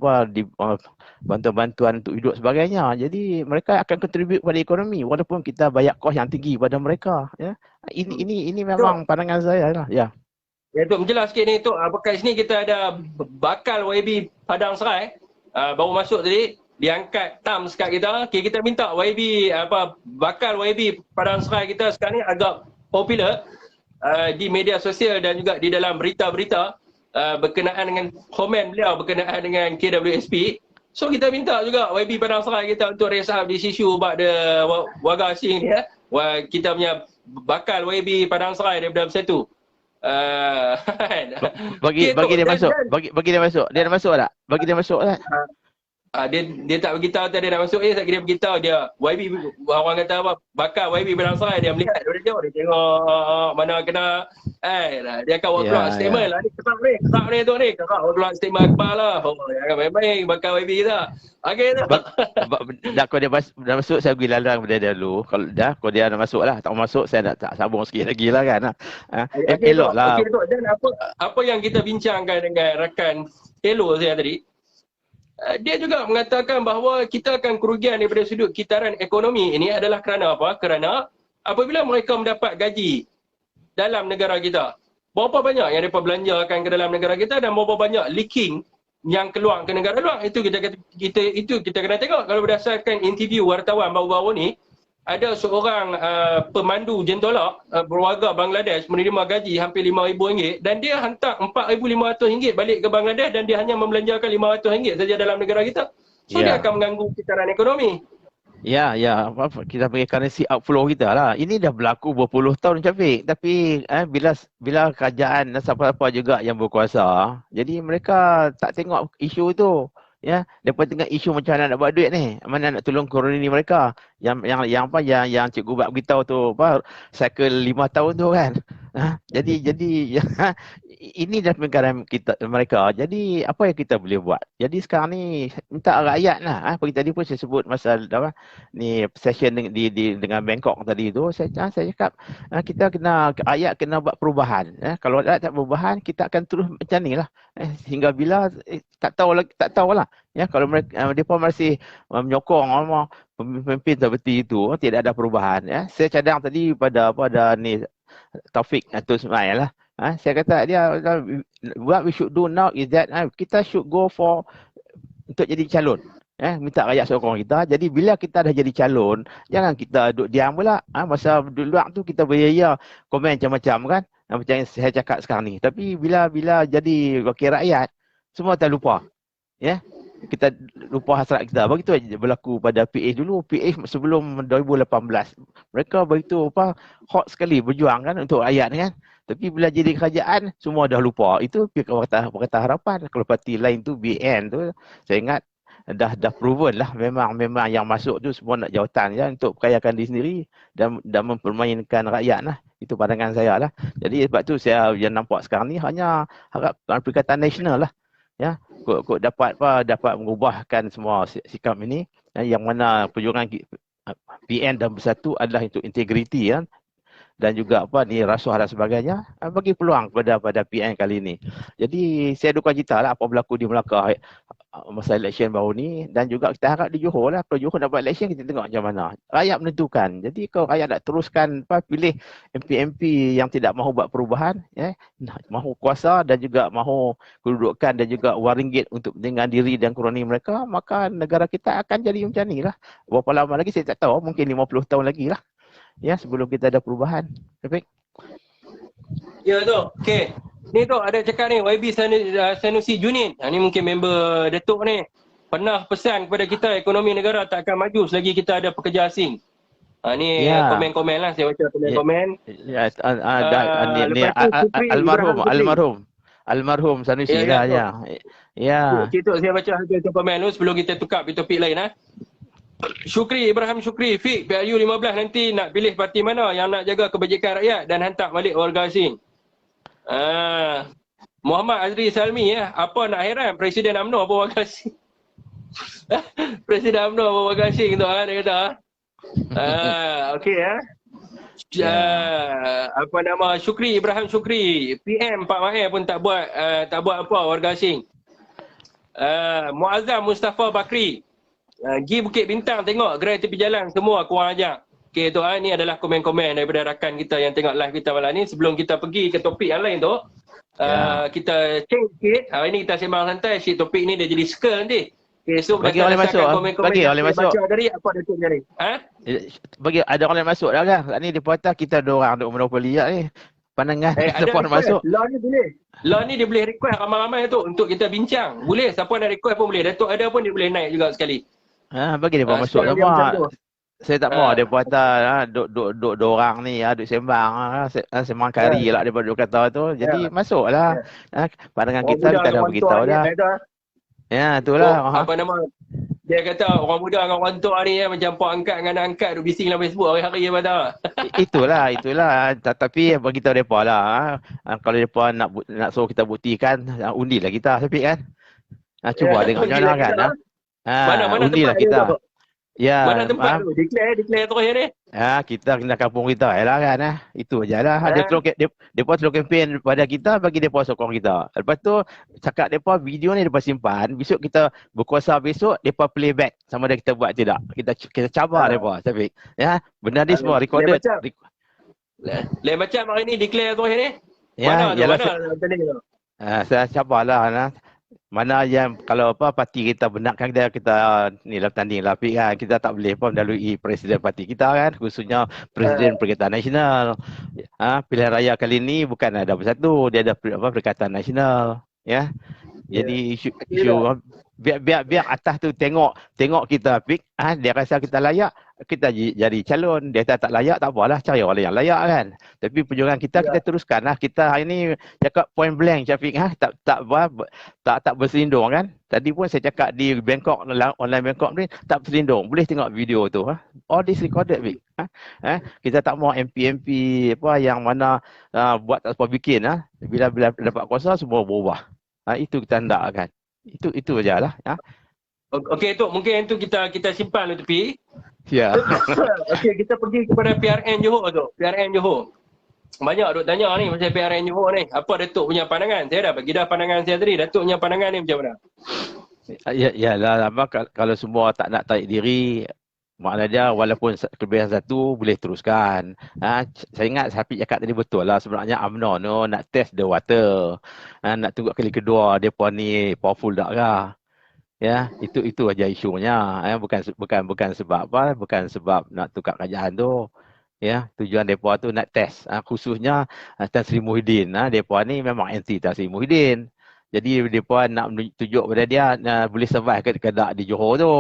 bantuan-bantuan untuk hidup sebagainya. Jadi mereka akan contribute pada ekonomi walaupun kita bayar kos yang tinggi pada mereka, ya. Ini memang pandangan saya lah, ya. Ya, Tok, menjelas sikit ni, Tok. Kat sini kita ada bakal YB Padang Serai. Baru masuk tadi. Diangkat TAMS kat kita. Okay, kita minta bakal YB Padang Serai kita sekarang ni agak popular di media sosial dan juga di dalam berita-berita berkenaan dengan komen beliau berkenaan dengan KWSP. So kita minta juga YB Padang Serai kita untuk raise up this issue about the warga asing ni, ya. Kita punya bakal YB Padang Serai daripada Bersatu. Bagi dia masuk. Bagi dia masuk. Dia dah masuk tak? Bagi dia masuk tak? Dia tak beritahu tadi dia nak masuk. Saya kira beritahu dia YB, orang kata apa, bakal YB Padang Serai. Dia melihat daripada jauh, dia tengok mana kena dia akan buat keluar statement lah. Ni kerak ni tu ni. Kerak keluar statement akbar lah. Jangan main-main bakal YB kita. Okey tu. Dah kalau dia dah masuk, saya pergi lalang pada dia dulu. Kalau dia dah masuk lah. Tak masuk, saya nak tak sambung sikit lagi lah kan. Elok lah. Okey tu. Dan apa yang kita bincangkan dengan rakan Hello saya tadi, dia juga mengatakan bahawa kita akan kerugian daripada sudut kitaran ekonomi ini adalah kerana apa? Kerana apabila mereka mendapat gaji dalam negara kita, berapa banyak yang mereka belanjakan ke dalam negara kita dan berapa banyak leaking yang keluar ke negara luar, itu kita kena tengok. Kalau berdasarkan interview wartawan baru-baru ni, ada seorang pemandu jentolak berwarga Bangladesh menerima gaji hampir RM5,000 dan dia hantar RM4,500 balik ke Bangladesh dan dia hanya membelanjakan RM500 saja dalam negara kita. So dia akan mengganggu kitaran ekonomi. Ya, kita panggil currency outflow kita lah. Ini dah berlaku berpuluh tahun, Syafiq. Tapi bila kerajaan dan siapa-siapa juga yang berkuasa, jadi mereka tak tengok isu tu. Ya, depa tengok isu macam mana nak buat duit ni, mana nak tolong koloni mereka. Yang cikgu buat beritahu tu cycle 5 tahun tu kan. Jadi ini dah pemikiran kita mereka. Jadi apa yang kita boleh buat? Jadi sekarang ni minta rakyat lah. Pagi tadi pun saya sebut pasal ni session dengan Bangkok tadi tu, saya cakap kita rakyat kena buat perubahan. Kalau rakyat tak perubahan, kita akan terus macam ni lah. Hingga bila tak tahu lah. Ya, kalau mereka masih menyokong pemimpin seperti itu, tidak ada perubahan. Ya, saya cadang tadi pada ni Taufik atau Ismail lah. Saya kata dia, what we should do now is that kita should go for untuk jadi calon. Minta rakyat sokong kita. Jadi bila kita dah jadi calon, jangan kita duduk diam pula. Masa duduk luar tu kita berjaya komen macam-macam kan. Macam yang saya cakap sekarang ni. Tapi bila jadi wakil rakyat, semua terlupa. Ya. Kita lupa hasrat kita. Begitu berlaku pada PH dulu. PH sebelum 2018. Mereka begitu hot sekali berjuang kan untuk rakyat kan. Tapi bila jadi kerajaan, semua dah lupa. Itu Pakatan Harapan. Kalau parti lain tu, BN tu, saya ingat dah proven lah. Memang yang masuk tu semua nak jawatan ya, untuk perkayakan diri sendiri dan mempermainkan rakyat lah. Itu pandangan saya lah. Jadi sebab tu saya yang nampak sekarang ni hanya harap Perikatan Nasional lah. Ya, kok dapat mengubahkan semua sikap ini, yang mana perjuangan PN dan Bersatu adalah untuk integriti kan, dan juga rasuah dan sebagainya, bagi peluang pada PN kali ini. Jadi saya duka cita lah apa berlaku di Melaka masa election baru ni, dan juga kita harap di Johor lah. Kalau Johor nak buat election, kita tengok macam mana. Rakyat menentukan. Jadi kalau rakyat nak teruskan pilih MP-MP yang tidak mahu buat perubahan, mahu kuasa dan juga mahu kedudukan dan juga wang ringgit untuk dengan diri dan koloni mereka, maka negara kita akan jadi macam ni lah. Berapa lama lagi saya tak tahu, mungkin 50 tahun lagi lah. Ya, sebelum kita ada perubahan. Baik. Ya tu. Okey. Ni tu ada cakap ni YB Sanusi Junid. Ni mungkin member Datuk ni. Pernah pesan kepada kita ekonomi negara tak akan maju selagi kita ada pekerja asing. Ni komen-komen lah, saya baca komen-komen. Almarhum Sanusi lah ya. Ya. Kita saya baca hasil komen dulu sebelum kita tukar topik lain Ibrahim Syukri, Fik, PRU 15 nanti nak pilih parti mana yang nak jaga kebajikan rakyat dan hantar balik warga asing. Muhammad Azri Salmi apa nak heran Presiden UMNO apa warga asing. Presiden UMNO apa warga asing tu dia kata. Okey Apa nama, Syukri, Ibrahim Syukri, PM Pak Mahir pun tak buat apa warga asing. Muazzam Mustafa Bakri, pergi Bukit Bintang tengok gerai tepi jalan semua kurang ajar. Okey tu, ni adalah komen-komen daripada rakan kita yang tengok live kita malam ni. Sebelum kita pergi ke topik yang lain tu, kita change sikit. Hari ni kita sembang santai, topik ni dia jadi skill nanti. Okay, so bagi orang masuk, bagi orang masuk. Baca tadi apa Datuk cari? Bagi ada orang yang masuk dah kan. Kat ni dia kata kita ada orang duk monopoli ni. Pandangan siapa nak masuk. Law ni boleh. Law ni dia boleh request ramai-ramai tu untuk kita bincang. Boleh, siapa nak request pun boleh. Datuk ada pun dia boleh naik juga sekali. Bagi dia masuk sama. Saya tak mau dia kata duk orang ni duk sembang sembang kari lah dia duk kata tu. Jadi masuklah. Pandangan kita dah beritahu dah. Ya, itulah. Apa nama? Dia kata orang muda dengan orang tua ni macam pak angkat dengan anak angkat duk bising dalam Facebook hari-hari apa tahu. Itulah. Tapi bagi tahu depa lah. Kalau depa nak suruh kita buktikan, undilah kita Syafiq kan. Cuba tengok macam mana kan. Mana undilah kita. Ya. Mana tempat tu? Declare terus ni. Kita kena kampung kita lah kan. Itu je lah. Depa terus kempen pada kita, bagi depa sokong kita. Lepas tu cakap depa video ni depa simpan, besok kita berkuasa, besok depa playback sama ada kita buat tidak. Kita cabar depa Syafiq. Ya, benda ni semua recorded. Lain macam hari ni declare terus ni. Ya, saya cabarlah. Mana yang kalau parti kita benarkan kita ni lah tanding lah kan, kita tak boleh pun melalui presiden parti kita kan, khususnya Presiden Perikatan Nasional. Pilihan raya kali ni bukan ada bersatu, dia ada Perikatan Nasional ya. Jadi isu biar atas tu tengok kita dia rasa kita layak, kita jadi calon. Dia tak layak, tak apalah, cari orang yang layak kan. Tapi perjuangan kita teruskan lah. Kita hari ni cakap point blank Syafiq, tak berselindung kan. Tadi pun saya cakap di Bangkok, online Bangkok ni tak berselindung. Boleh tengok video tu. All this recorded Vic. Kita tak mau MP yang mana buat tak apa bikin. Bila dapat kuasa semua berubah. Itu kita hendak kan. Itu ajalah. Okey tu, mungkin tu kita simpan lu tepi. Ya. Okey, kita pergi kepada PRN Johor tu. PRN Johor. Banyak duk tanya ni pasal PRN Johor ni. Apa Datuk punya pandangan? Saya dah bagi dah pandangan saya tadi. Datuk punya pandangan ni macam mana? Yalah, kalau semua tak nak tarik diri, makna dia walaupun kelebihan satu boleh teruskan. Saya ingat Syafiq cakap tadi betul lah. Sebenarnya UMNO no nak test the water. Nak tunggu kali kedua depa ni powerful tak ke. Ya, itu aja isunya. Bukan sebab apa, bukan sebab nak tukar kerajaan tu. Ya, tujuan depa tu nak test. Khususnya Tan Sri Muhyiddin. Depa ni memang anti Tan Sri Muhyiddin. Jadi depa nak tunjuk pada dia boleh survive ke kedak di Johor tu.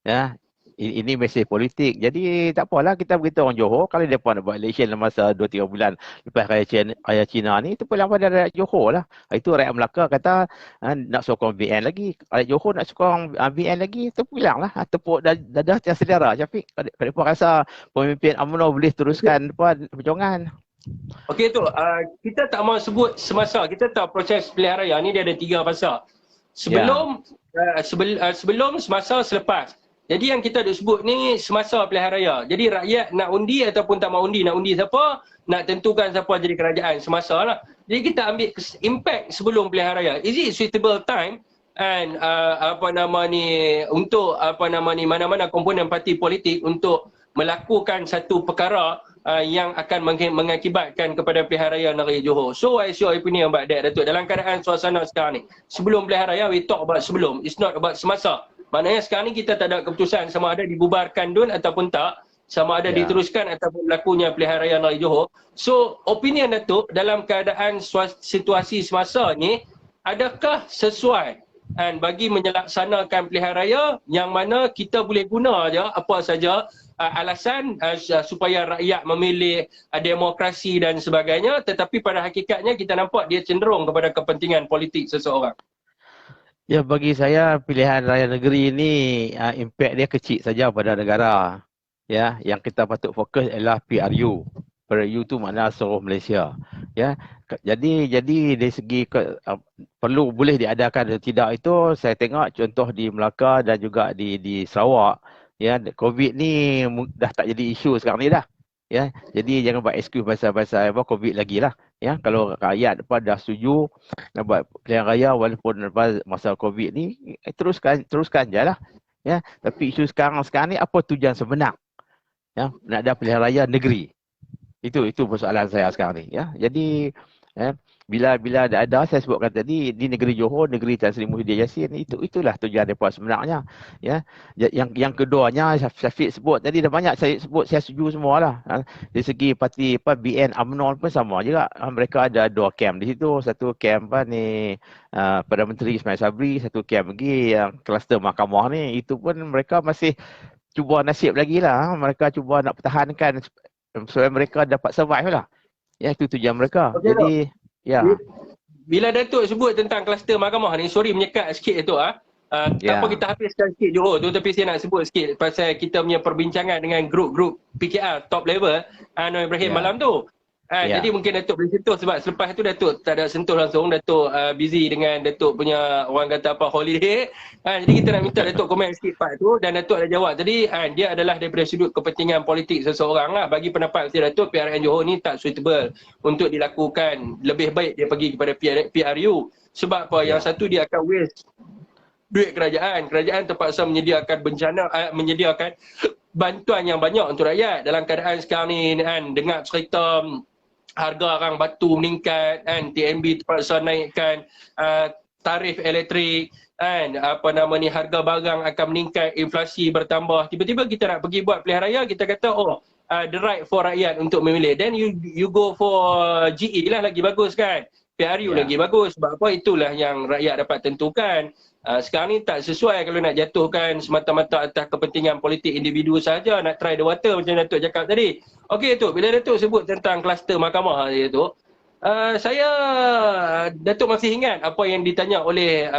Ya. Ini mesej politik. Jadi tak apalah, kita beritahu orang Johor kalau mereka nak buat election dalam masa 2-3 bulan lepas Raya Cina ni, itu pulang pada rakyat Johor lah. Itu rakyat Melaka kata nak sokong BN lagi. Rakyat Johor nak sokong BN lagi, itu pulang lah. Tepuk dadah tiang sedara. Syafiq, kalau mereka rasa pemimpin UMNO boleh teruskan perjuangan. Okey tu, kita tak mahu sebut semasa. Kita tahu proses pilihan raya ni dia ada 3 fasa. Sebelum, semasa, selepas. Jadi yang kita duk sebut ni semasa pilihan raya. Jadi rakyat nak undi ataupun tak mau undi. Nak undi siapa, nak tentukan siapa jadi kerajaan semasa lah. Jadi kita ambil impact sebelum pilihan raya. Is it suitable time and untuk mana-mana komponen parti politik untuk melakukan satu perkara yang akan mengakibatkan kepada pilihan raya negeri Johor. So what is your opinion about that, Datuk? Dalam keadaan suasana sekarang ni, sebelum pilihan raya, we talk about sebelum. It's not about semasa. Maknanya sekarang ni kita tak ada keputusan sama ada dibubarkan DUN ataupun tak, sama ada diteruskan ataupun berlakunya pilihan raya negeri Johor. So opinion Datuk, dalam keadaan situasi semasa ni, adakah sesuai dan bagi menyelaksanakan pilihan raya yang mana kita boleh guna je apa saja alasan supaya rakyat memilih demokrasi dan sebagainya, tetapi pada hakikatnya kita nampak dia cenderung kepada kepentingan politik seseorang. Ya, bagi saya pilihan raya negeri ini impact dia kecil saja pada negara. Ya, yang kita patut fokus adalah PRU. PRU tu makna seluruh Malaysia. Ya. Jadi dari segi perlu boleh diadakan atau tidak itu, saya tengok contoh di Melaka dan juga di Sarawak. Ya, COVID ni dah tak jadi isu sekarang ni dah. Ya, jadi jangan buat excuse pasal apa COVID lagi lah. Ya, kalau rakyat apa dah setuju nak buat pilihan raya walaupun apa masa COVID ni, teruskan je lah. Ya, tapi isu sekarang ni apa tujuan sebenar? Ya, nak ada pilihan raya negeri. Itu persoalan saya sekarang ni. Ya, jadi bila ada saya sebutkan tadi di negeri Johor, negeri Tan Sri Muhyiddin Yassin, itulah tujuan mereka sebenarnya. Ya, yang keduanya Syafiq sebut tadi dah banyak saya sebut, saya setuju semualah. Dari segi parti apa BN UMNO pun sama juga. Mereka ada dua camp di situ, satu camp Perdana Menteri Ismail Sabri, satu camp lagi yang kluster mahkamah ni. Itu pun mereka masih cuba nasib lagi lah. Mereka cuba nak pertahankan supaya mereka dapat survive lah. Ya, itu tujuan mereka. Okey, Jadi, ya. Bila Datuk sebut tentang kluster mahkamah ni, sorry menyekat sikit Datuk tanpa kita habiskan sikit Johor tu, tapi saya nak sebut sikit pasal kita punya perbincangan dengan grup-grup PKR top level Anwar Ibrahim malam tu. Jadi mungkin Datuk boleh sentuh sebab selepas tu Datuk tak ada sentuh langsung, Datuk busy dengan Datuk punya orang kata apa holiday. Jadi kita nak minta Datuk komen sikit part tu, dan Datuk ada jawab tadi dia adalah daripada sudut kepentingan politik seseorang lah. Bagi pendapat saya Datuk, PRN Johor ni tak suitable untuk dilakukan. Lebih baik dia pergi kepada PRU. Sebab apa? Yang satu dia akan waste duit kerajaan. Kerajaan terpaksa menyediakan menyediakan bantuan yang banyak untuk rakyat. Dalam keadaan sekarang ni dengar cerita harga arang batu meningkat, TNB terpaksa naikkan tarif elektrik, harga barang akan meningkat, inflasi bertambah. Tiba-tiba kita nak pergi buat pilihan raya, kita kata the right for rakyat untuk memilih. Then you go for GE lah, lagi bagus kan. PRU lagi bagus. Sebab apa? Itulah yang rakyat dapat tentukan. Sekarang ni tak sesuai kalau nak jatuhkan semata-mata atas kepentingan politik individu saja, nak try the water macam Datuk cakap tadi. Okey Datuk, bila Datuk sebut tentang kluster mahkamah Datuk, Datuk masih ingat apa yang ditanya oleh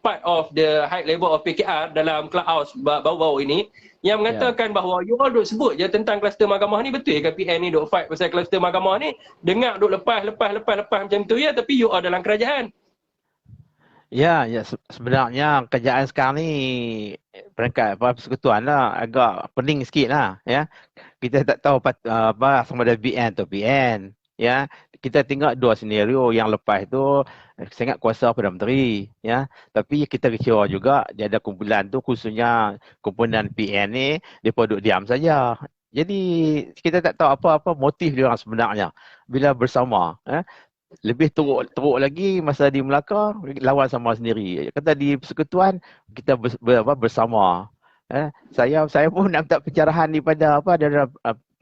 part of the high level of PKR dalam Clubhouse baru-baru ini, yang mengatakan bahawa you all duk sebut je tentang kluster mahkamah ni, betul ke PN ni duk fight pasal kluster mahkamah ni, dengar duk lepas macam tu ya, tapi you all dalam kerajaan. Ya, sebenarnya kerajaan sekarang ni peringkat persekutuan lah agak pening sikit lah, ya. Kita tak tahu sama ada BN atau PN, ya. Kita tengok dua senario. Yang lepas tu sangat kuasa Perdana Menteri, ya. Tapi kita kecewa juga dia ada kumpulan tu, khususnya kumpulan PN ni, mereka duduk diam saja. Jadi kita tak tahu apa motif dia orang sebenarnya bila bersama, lebih teruk lagi masa di Melaka lawan sama sendiri. Kata di persekutuan kita bersama. Saya pun nak minta pencerahan daripada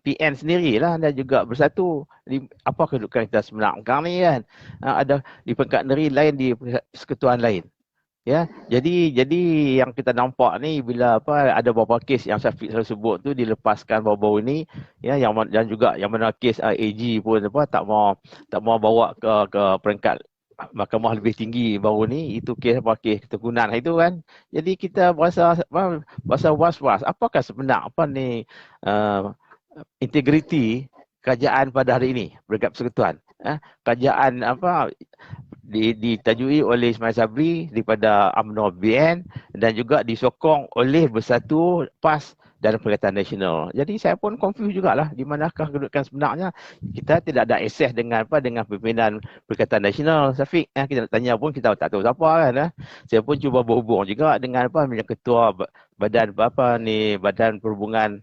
PN sendirilah, dan juga bersatu. Apa kedudukan kita sebenarnya sekarang ni kan? Ada di peringkat negeri lain, di persekutuan lain. Ya, jadi yang kita nampak ni bila ada beberapa kes yang Syafiq selalu sebut tu dilepaskan baru-baru ni, ya, dan juga yang mana kes AG pun tak mau bawa ke peringkat mahkamah lebih tinggi baru ni, itu kes ketegunan itu kan. Jadi kita berasa was-was, apakah sebenar integriti kerajaan pada hari ini peringkat persekutuan. Kerajaan ditajui oleh Ismail Sabri daripada UMNO BN, dan juga disokong oleh Bersatu PAS dan Perikatan Nasional. Jadi saya pun confused jugalah di manakah kedudukan sebenarnya. Kita tidak ada akses dengan pimpinan Perikatan Nasional, Syafiq. Kita nak tanya pun kita tak tahu siapa kan. Saya pun cuba berhubung juga dengan ketua badan Badan Perhubungan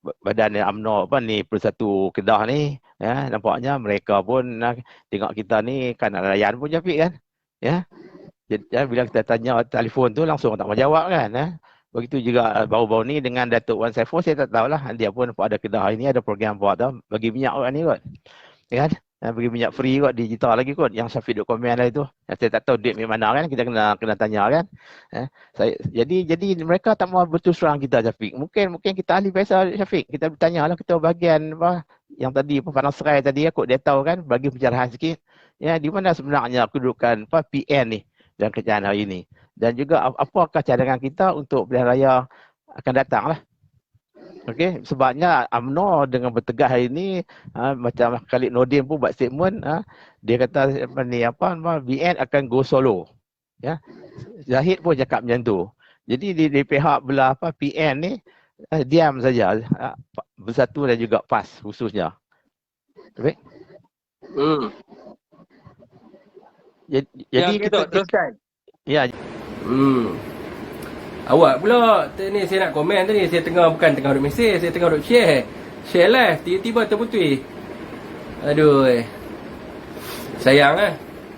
Badan UMNO Persatu Kedah ni, ya, nampaknya mereka pun tengok kita ni kan nak layan pun Syafiq kan, ya. Jadi bila kita tanya telefon tu langsung tak mau jawab kan. Begitu juga baru-baru ni dengan Datuk Wan Saiful, saya tak tahulah dia pun ada Kedah ini ada program buat bagi minyak kan ni kot, ya kan. Bagi minyak free kot, digital lagi kot, yang Syafiq duk komen lah itu. Saya tak tahu duit di mana kan, kita kena tanya kan. Jadi mereka tak mau berterus terang kita Syafiq. Mungkin kita ahli bahasa Syafiq. Kita bertanya lah ketua bahagian yang tadi Panas Serai tadi, kot dia tahu kan, bagi pencerahan sikit. Ya, di mana sebenarnya kedudukan PN ni dalam kerajaan hari ini. Dan juga apakah cadangan kita untuk pilihan raya akan datang lah. Okey, sebabnya UMNO dengan bertegas hari ini, macam Khalid Nordin pun buat statement, dia kata BN akan go solo. Ya. Zahid pun cakap macam tu. Jadi di pihak belah PN ni diam saja. Bersatu dan juga PAS khususnya. Baik. Ya, Jadi okey kita tu, teruskan. ya Hmm. Awak pula ni saya nak komen tadi, saya bukan tengah duk mesej, saya tengah duk share. Share live, tiba-tiba terputus. Aduh. Sayang ah.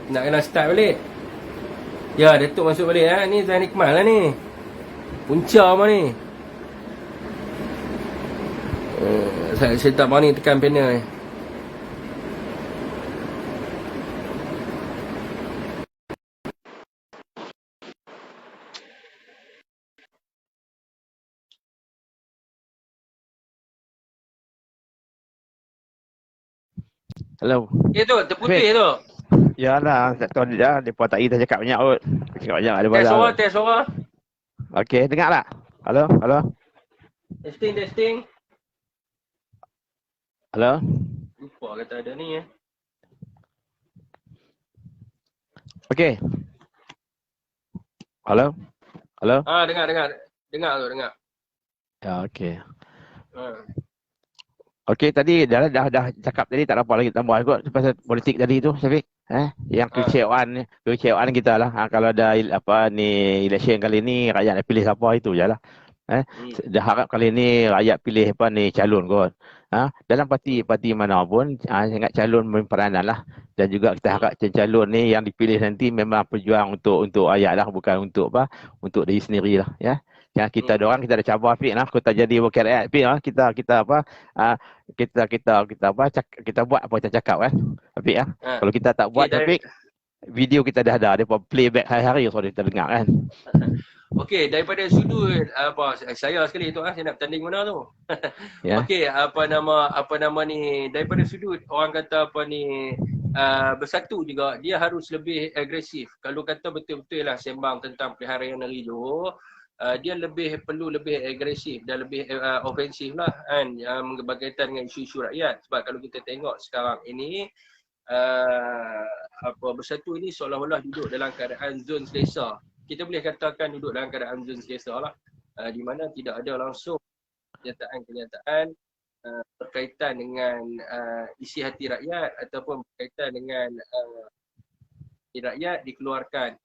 Nak kena start balik. Ya, Datuk masuk balik ah. Ni Zain Iqmal lah ni. Punca apa ni? Saya tak mau ni tekan panel ni. hello. Tu, terputus Baik. tu. Yalah, tak tahu dah. Depa tak ida cakap banyak kot. Cakap banyak ada Tes pasal. suara, tes suara. Okey, dengar tak? Halo, halo. Testing. Halo. Lupa kata ada ni eh. Okey. Halo. Halo. Dengar. Dengar. Ya, okey. Ha. Okey, tadi dah cakap tadi, tak ada apa lagi tambah kot pasal politik tadi tu, Syafiq. Yang kekecewaan kita lah. Kalau ada election kali ni rakyat nak pilih siapa itu je lah. Dah harap kali ni rakyat pilih calon kot. Dalam parti mana pun sangat calon berperanan lah. Dan juga kita harap calon ni yang dipilih nanti memang perjuang untuk rakyat lah, bukan untuk diri sendiri lah, ya. Yang kita dorang, kita dah cabar Afiq lah, kita jadi wakil rakyat Afiq lah, kita buat apa kita cakap kan Afiq lah. Kalau kita tak buat Afiq, video kita dah ada, depa playback hari-hari so kita dengar kan. Okey, daripada sudut saya sekali tu saya nak bertanding mana tu. Ya. Okey, apa nama ni, daripada sudut orang kata bersatu juga, dia harus lebih agresif. Kalau kata betul-betul lah sembang tentang pelihara negeri Johor, dia perlu lebih agresif dan lebih ofensif lah kan, berkaitan dengan isu-isu rakyat. Sebab kalau kita tengok sekarang ini bersatu ini seolah-olah duduk dalam keadaan zon selesa. Kita boleh katakan duduk dalam keadaan zon selesa lah, di mana tidak ada langsung kenyataan berkaitan dengan isi hati rakyat ataupun berkaitan dengan rakyat dikeluarkan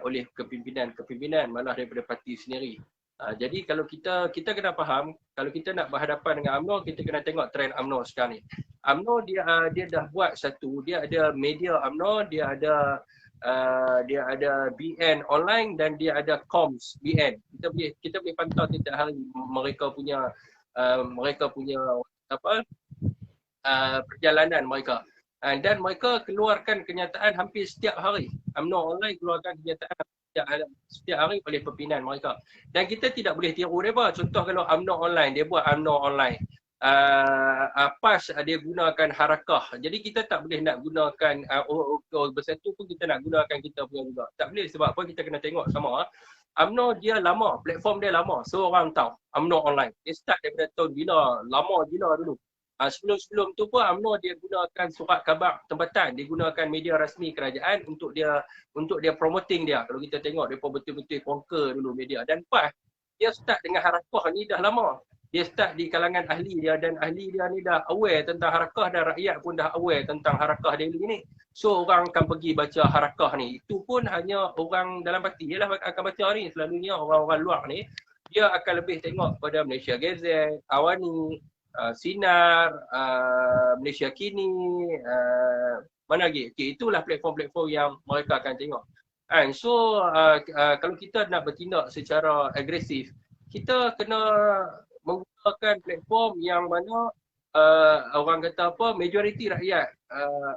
oleh kepimpinan malah daripada parti sendiri. Jadi kalau kita kena faham, kalau kita nak berhadapan dengan UMNO, kita kena tengok trend UMNO sekarang ni. UMNO dia dah buat satu, dia ada media UMNO, dia ada BN online dan dia ada Coms BN. Kita boleh pantau setiap hari mereka punya perjalanan mereka. Dan mereka keluarkan kenyataan hampir setiap hari. UMNO online keluarkan kenyataan setiap hari oleh pimpinan mereka. Dan kita tidak boleh tiru mereka. Contoh kalau UMNO online, dia buat UMNO online. PAS dia gunakan harakah. Jadi kita tak boleh nak gunakan bersatu pun kita nak gunakan kita punya juga. Tak boleh, sebab apa, kita kena tengok sama. UMNO dia lama, platform dia lama. So orang tahu UMNO online. Dia start daripada tahun bila, lama gila dulu. Sebelum tu pun UMNO dia gunakan surat khabar tempatan, dia gunakan media rasmi kerajaan untuk dia promoting dia. Kalau kita tengok dia betul-betul conquer dulu media. Dan PAS dia start dengan harakah ni dah lama. Dia start di kalangan ahli dia, dan ahli dia ni dah aware tentang harakah dan rakyat pun dah aware tentang harakah daily ni. So orang akan pergi baca harakah ni. Itu pun hanya orang dalam parti je lah akan baca ni. Selalunya orang-orang luar ni dia akan lebih tengok pada Malaysia Gazette, Awani, Sinar, Malaysia Kini, mana lagi? Okay, itulah platform-platform yang mereka akan tengok. And so kalau kita nak bertindak secara agresif, kita kena menggunakan platform yang mana orang kata majoriti rakyat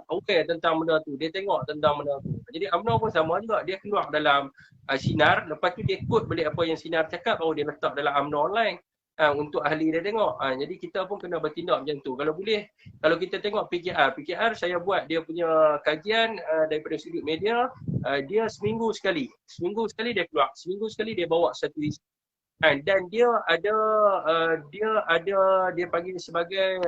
aware tentang benda tu, dia tengok tentang benda tu. Jadi UMNO pun sama juga, dia keluar dalam Sinar, lepas tu dia quote balik apa yang Sinar cakap, baru dia letak dalam UMNO online. Untuk ahli dia tengok. Jadi kita pun kena bertindak macam tu. Kalau boleh, kalau kita tengok PKR saya buat dia punya kajian daripada sudut media, dia seminggu sekali dia keluar, seminggu sekali dia bawa satu isu. Dan dia panggil sebagai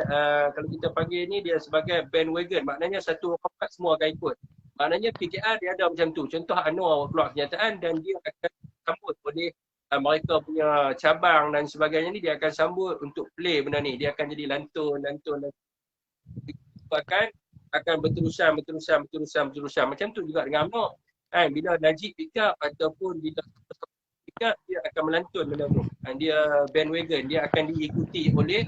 kalau kita panggil ni, dia sebagai bandwagon, maknanya satu tempat semua akan ikut. Maknanya PKR dia ada macam tu. Contoh Anwar keluar kenyataan dan dia akan sambut oleh mereka punya cabang dan sebagainya ni, dia akan sambut untuk play benda ni. Dia akan jadi lantun. Akan berterusan. Macam tu juga dengan UMNO. Bila Najib pick up ataupun bila pick up, dia akan melantun benda tu. Dia bandwagon, dia akan diikuti oleh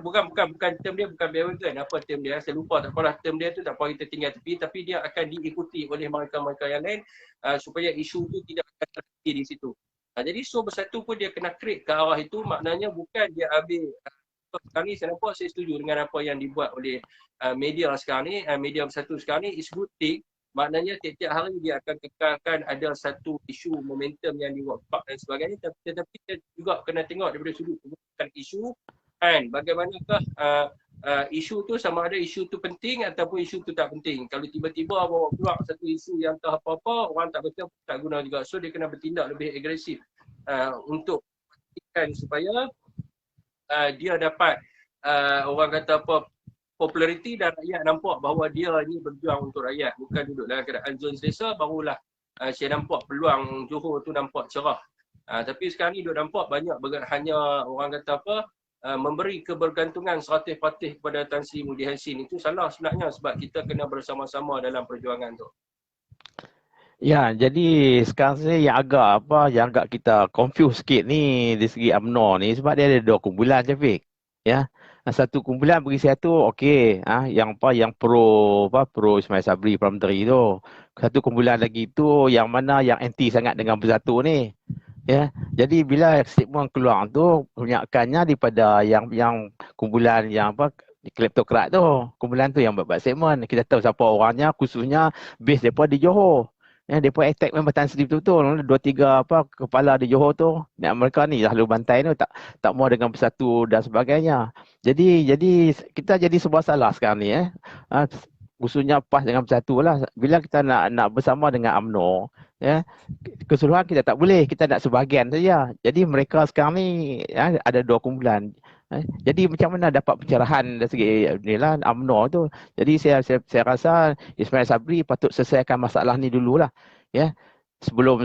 bukan term dia bukan bandwagon, apa term dia, saya lupa, tak apalah term dia tu, tak apa kita tinggal tepi, tapi dia akan diikuti oleh mereka-mereka yang lain supaya isu tu tidak akan terjadi di situ. Jadi Bersatu pun dia kena create ke arah itu, maknanya bukan dia ambil sekarang ni saya nampak, saya setuju dengan apa yang dibuat oleh media sekarang ni, media Bersatu sekarang ni, is good thing. Maknanya tiap-tiap hari dia akan kekalkan ada satu isu momentum yang diwork dan sebagainya, tetapi kita juga kena tengok daripada sudut kebutuhan isu, kan, bagaimanakah isu tu, sama ada isu tu penting ataupun isu tu tak penting. Kalau tiba-tiba bawa keluar satu isu yang tak apa-apa, orang tak baca, tak guna juga. So dia kena bertindak lebih agresif untuk pastikan supaya dia dapat orang kata apa, populariti, dan rakyat nampak bahawa dia ni berjuang untuk rakyat, bukan duduk dalam keadaan zon selesa. Barulah saya nampak peluang Johor tu nampak cerah. Tapi sekarang ni duk nampak banyak hanya orang kata apa, memberi kebergantungan 100% kepada Tan Sri Muhyiddin Yassin. Itu salah sebenarnya, sebab kita kena bersama-sama dalam perjuangan tu. Ya, jadi sekarang saya yang agak kita confuse sikit ni di segi UMNO ni, sebab dia ada 2 kumpulan, Syafiq. Ya. Satu kumpulan bagi saya tu okey, yang pro Ismail Sabri Perdana Menteri tu. Satu kumpulan lagi tu yang mana yang anti sangat dengan Bersatu ni. Ya. Jadi bila statement keluar tu, kebanyakannya daripada yang kumpulan yang kleptokrat tu. Kumpulan tu yang buat statement. Kita tahu siapa orangnya, khususnya base depa di Johor. Ya, mereka attack memang Tan Sri betul-betul. 2-3 kepala di Johor tu. Mereka ni lalu bantai tu tak mau dengan Bersatu dan sebagainya. Jadi kita jadi sebuah salah sekarang ni khususnya PAS dengan Bersatu lah. Bila kita nak bersama dengan UMNO, ya, keseluruhan kita tak boleh, kita nak sebahagian saja. Jadi mereka sekarang ni ada 2 kumpulan. Jadi macam mana dapat pencerahan dari segi inilah UMNO tu. Jadi saya rasa Ismail Sabri patut selesaikan masalah ni dululah. Ya. Sebelum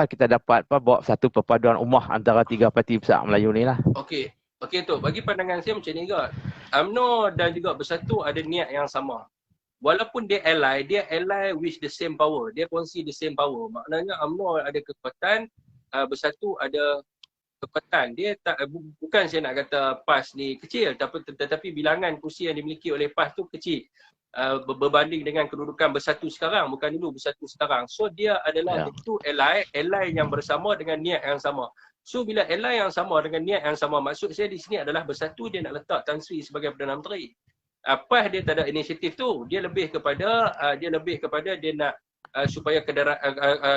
kita dapat bawa satu perpaduan umah antara 3 parti besar Melayu ni lah. Okey tu, bagi pandangan saya macam ni juga. UMNO dan juga Bersatu ada niat yang sama. Walaupun dia ally with the same power. Dia kongsi the same power. Maknanya UMNO ada kekuatan, Bersatu ada kekuatan. Dia tak, bukan saya nak kata PAS ni kecil, tetapi bilangan kursi yang dimiliki oleh PAS tu kecil berbanding dengan kedudukan Bersatu sekarang. Bukan dulu, Bersatu sekarang. So dia adalah itu ally yang bersama dengan niat yang sama. So bila ally yang sama dengan niat yang sama, maksud saya di sini adalah Bersatu dia nak letak Tan Sri sebagai Perdana Menteri. PAS dia tak ada inisiatif tu. Dia lebih kepada dia nak supaya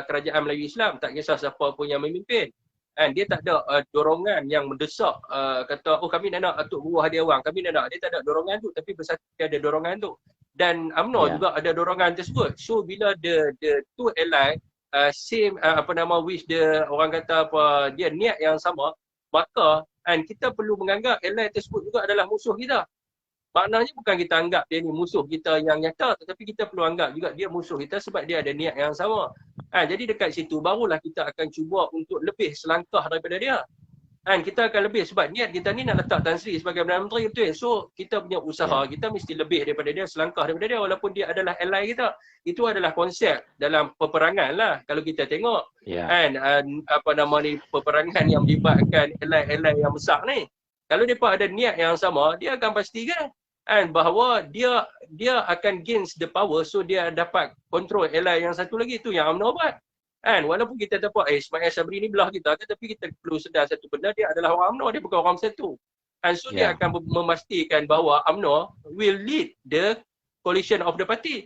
kerajaan Melayu Islam, tak kisah siapa pun yang memimpin. Dia tak ada dorongan yang mendesak kata kami nak atuk buruh hadiah wang, kami nak. Dia tak ada dorongan tu, tapi Bersatu dia ada dorongan tu. Dan UMNO juga ada dorongan tersebut. So bila the two ally same with the orang kata dia niat yang sama, maka kita perlu menganggap ally tersebut juga adalah musuh kita. Maknanya bukan kita anggap dia ni musuh kita yang nyata, tetapi kita perlu anggap juga dia musuh kita sebab dia ada niat yang sama. Jadi dekat situ barulah kita akan cuba untuk lebih selangkah daripada dia. Kita akan lebih sebab niat kita ni nak letak Tan Sri sebagai Perdana Menteri, betul. So kita punya usaha, kita mesti lebih daripada dia, selangkah daripada dia, walaupun dia adalah ally kita. Itu adalah konsep dalam peperangan lah kalau kita tengok. Peperangan yang melibatkan ally yang besar ni. Kalau mereka ada niat yang sama, dia akan pastikan bahawa dia akan gains the power, so dia dapat control ally yang satu lagi. Tu yang UMNO buat. Walaupun kita dapat Ismail Sabri ni belah kita, tapi kita perlu sedar satu benda, dia adalah orang UMNO, dia bukan orang Bersatu. So dia akan memastikan bahawa UMNO will lead the coalition of the party.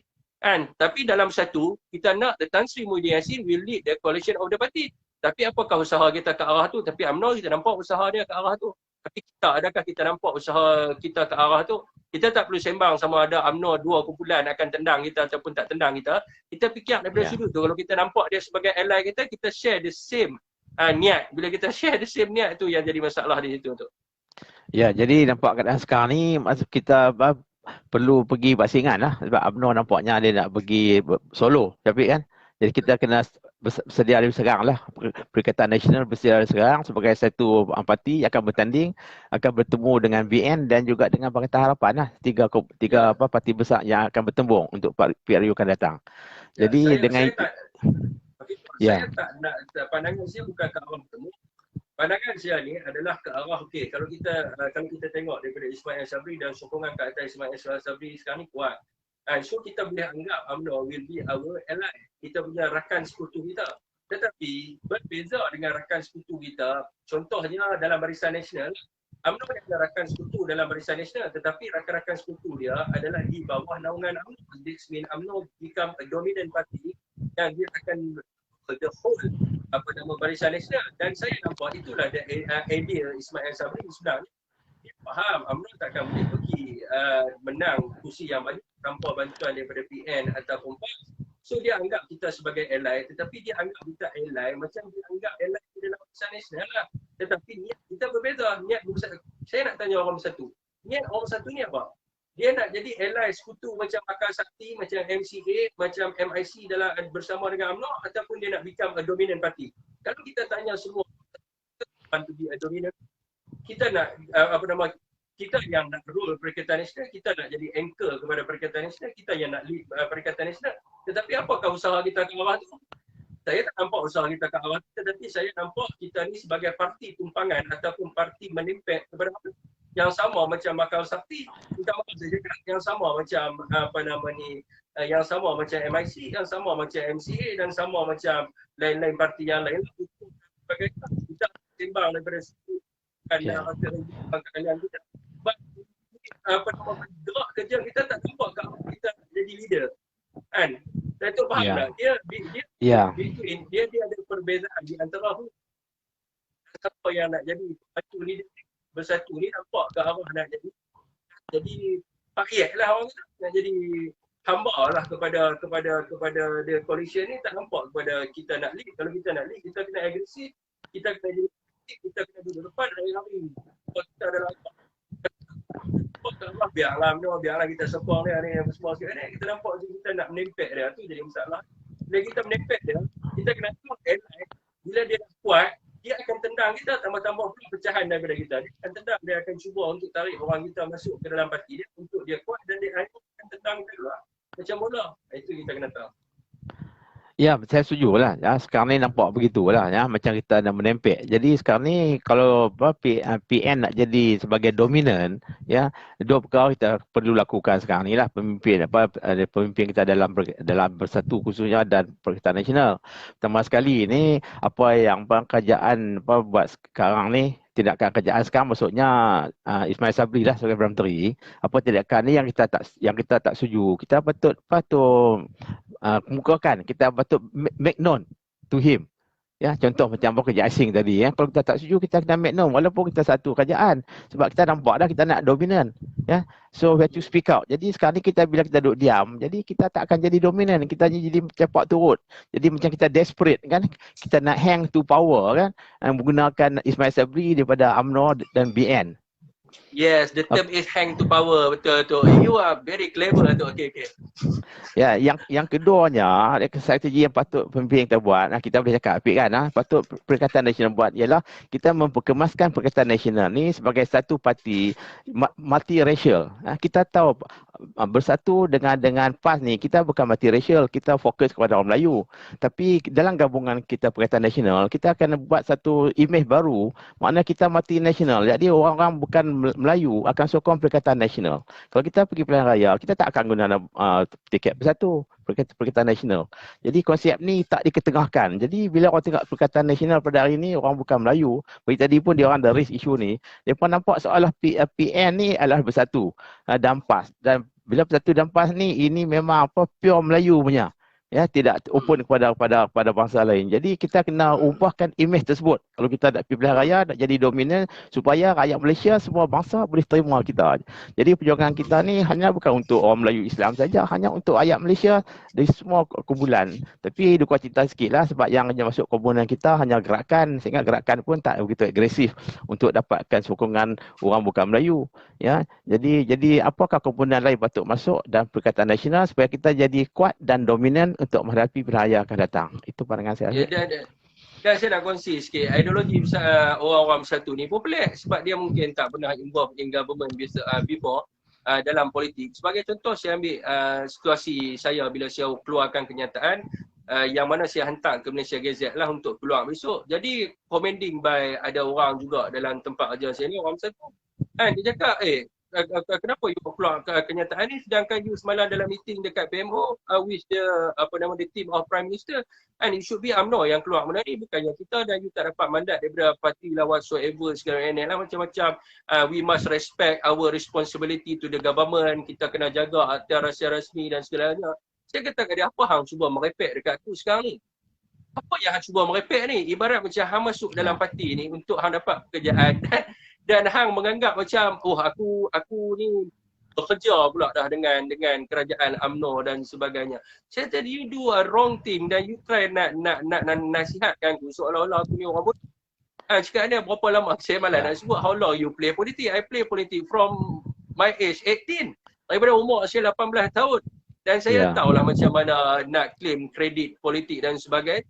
Tapi dalam satu, kita nak Tan Sri Muhyiddin Yassin will lead the coalition of the party. Tapi apakah usaha kita ke arah tu? Tapi UMNO kita nampak usaha dia ke arah tu. Tapi adakah kita nampak usaha kita ke arah tu? Kita tak perlu sembang sama ada UMNO 2 kumpulan akan tendang kita ataupun tak tendang kita. Kita fikir daripada sudut tu. Kalau kita nampak dia sebagai ally kita share the same niat. Bila kita share the same niat, tu yang jadi masalah di situ tu. Ya, jadi nampak keadaan sekarang ni kita perlu pergi basingan lah. Sebab UMNO nampaknya dia nak pergi solo, tapi kan. Jadi kita kena bersedia dari sekarang lah. Perikatan Nasional bersedia dari sekarang sebagai satu parti akan bertanding, akan bertemu dengan BN dan juga dengan Pakatan Harapan lah. Tiga parti besar yang akan bertembung untuk PRU akan datang. Jadi dengan saya tak saya tak pandangan saya bukan ke arah bertemu. Pandangan saya ni adalah ke arah kalau kita tengok daripada Ismail Sabri dan sokongan ke atas Ismail Sabri sekarang ni kuat. So kita boleh anggap UMNO will be our ally. Kita punya rakan sekutu kita. Tetapi berbeza dengan rakan sekutu kita, contohnya dalam Barisan Nasional, UMNO adalah rakan sekutu dalam Barisan Nasional, tetapi rakan-rakan sekutu dia adalah di bawah naungan UMNO. This means UMNO become a dominant party yang dia akan the whole Barisan Nasional. Dan saya nampak itulah idea Ismail Sabri sebenarnya. Dia faham UMNO takkan boleh pergi menang kursi yang banyak tanpa bantuan daripada PN ataupun PAS. So dia anggap kita sebagai ally, tetapi dia anggap kita ally macam dia anggap ally dalam Barisan Nasional lah. Tetapi niat kita berbeza. Saya nak tanya orang bersatu. Niat orang bersatu ni apa? Dia nak jadi ally sekutu macam Akal Sakti, macam MCA, macam MIC dalam bersama dengan UMNO, ataupun dia nak become a dominant party. Kalau kita tanya semua want to be a dominant, kita nak kita yang nak rule Perikatan Nasional, kita nak jadi anchor kepada Perikatan Nasional, kita yang nak lead Perikatan Nasional. Tetapi apakah usaha kita ke arah tu? Saya tak nampak usaha kita ke arah tu, tetapi saya nampak kita ni sebagai parti tumpangan ataupun parti menempel kepada yang sama macam Akal Sakti, bukan maksud saya cakap yang sama macam yang sama macam MIC, yang sama macam MCA dan sama macam lain-lain parti yang lain. Sebagai kita timbang daripada situ kalian kita gerak kerja kita tak nampak kita jadi leader kan. Datuk faham tak? Dia ada perbezaan di antara siapa yang nak jadi satu leader bersatu ni, nampak ke arah nak jadi pakiat lah orang kata, nak jadi hamba lah kepada the coalition ni. Tak nampak kepada kita nak lead. Kalau kita nak lead, kita kena agresif, kita kena jadi aktif, kita kena duduk depan hari-hari. Kalau kita adalah biarlah kita sokong dia ni semua sekali ni, kita nampak kita nak menempel dia, tu jadi masalah. Bila kita menempel dia, kita kena tahu bila dia dah kuat, dia akan tendang kita, tambah-tambah pecahan daripada kita. Dia akan tendang, dia akan cuba untuk tarik orang kita masuk ke dalam parti dia untuk dia kuat, dan dia akan tendang kita keluar macam bola. Itu kita kena tahu. Ya, saya setuju lah. Ya, sekarang ni nampak begitulah ya, macam kita nak menempel. Jadi sekarang ni kalau PN nak jadi sebagai dominan, ya, dua perkara kita perlu lakukan sekarang ni lah. Pemimpin kita dalam bersatu khususnya dan Perikatan Nasional. Pertama sekali ni apa yang kerajaan buat sekarang ni, tindakan kerajaan sekarang maksudnya Ismail Sabri lah sebagai Perdana Menteri, apa tindakan ni yang kita tak setuju. Kita patut kemukakan, kita patut make known to him. Ya, contoh macam kerja asing tadi ya. Kalau kita tak setuju, kita kena make known walaupun kita satu kerajaan. Sebab kita nampak dah kita nak dominan. Ya. So we have to speak out. Jadi sekarang ni bila kita duduk diam, jadi kita tak akan jadi dominan, kita jadi cepat turut. Jadi macam kita desperate kan. Kita nak hang to power kan, menggunakan Ismail Sabri daripada UMNO dan BN. Yes, the term is hang to power. Betul tu. You are very clever tu. Okay. Ya, yang keduanya, strategi yang patut pemimpin kita buat, kita boleh cakap apik kan, patut Perikatan Nasional buat ialah kita memperkemaskan Perikatan Nasional ni sebagai satu parti multiracial. Kita tahu bersatu dengan PAS ni, kita bukan multiracial, kita fokus kepada orang Melayu. Tapi dalam gabungan kita Perikatan Nasional, kita akan buat satu imej baru, makna kita multinational. Jadi orang-orang bukan Melayu akan sokong Perikatan Nasional. Kalau kita pergi pilihan raya, kita tak akan guna tiket bersatu Perikatan Nasional. Jadi konsep ni tak diketengahkan. Jadi bila orang tengok Perikatan Nasional pada hari ni, orang bukan Melayu, bagi tadi pun dia orang ada race issue ni, mereka nampak seolah PN ni adalah bersatu dan PAS. Dan bila bersatu dan PAS ni, ini memang pure Melayu punya. Ya, tidak open kepada bangsa lain. Jadi kita kena ubahkan imej tersebut. Kalau kita nak pergi pilihan raya, nak jadi dominan supaya rakyat Malaysia semua bangsa boleh terima kita. Jadi perjuangan kita ni hanya bukan untuk orang Melayu Islam saja, hanya untuk rakyat Malaysia dari semua kumpulan. Tapi duka cita sikitlah sebab yang masuk kumpulan kita hanya gerakan, sehingga gerakan pun tak begitu agresif untuk dapatkan sokongan orang bukan Melayu. Ya, jadi apakah kumpulan lain patut masuk dalam Perikatan Nasional supaya kita jadi kuat dan dominan untuk menghadapi bahaya akan datang. Itu pandangan saya. Ya, dan saya nak kongsi sikit, ideologi orang-orang bersatu ni pun pelik sebab dia mungkin tak pernah involve in government before dalam politik. Sebagai contoh, saya ambil situasi saya bila saya keluarkan kenyataan yang mana saya hantar ke Malaysia Gazette lah untuk keluar besok. Jadi commanding by ada orang juga dalam tempat kerja saya ni, orang bersatu. Kan dia cakap, kenapa you keluar kenyataan ni sedangkan you semalam dalam meeting dekat PMO with the team of Prime Minister, and it should be UMNO yang keluar benda ni, bukannya kita, dan you tak dapat mandat daripada parti lah whatsoever segala lah macam-macam. We must respect our responsibility to the government, kita kena jaga atas rahsia rasmi dan segalanya. Saya kata kat dia, apa hang cuba merepek dekat aku sekarang ni? Apa yang hang cuba merepek ni? Ibarat macam hang masuk dalam parti ni untuk hang dapat pekerjaan dan hang menganggap macam aku ni bekerja pula dah dengan kerajaan UMNO dan sebagainya. Saya kata you do a wrong thing dan you try nak nasihatkan aku seolah-olah aku ni orang bodoh. Cakap dia berapa lama, saya malas nak sebut how long you play politik. I play politik from my age 18, daripada umur saya 18 tahun, dan saya tahulah macam mana nak claim kredit politik dan sebagainya.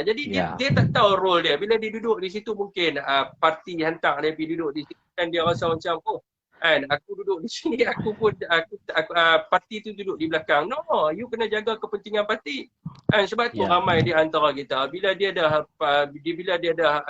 Jadi dia tak tahu role dia. Bila dia duduk di situ mungkin parti hantar dia pergi duduk di situ dan dia rasa macam aku duduk di sini, aku parti tu duduk di belakang. No, you kena jaga kepentingan parti. Sebab tu ramai di antara kita bila dia dah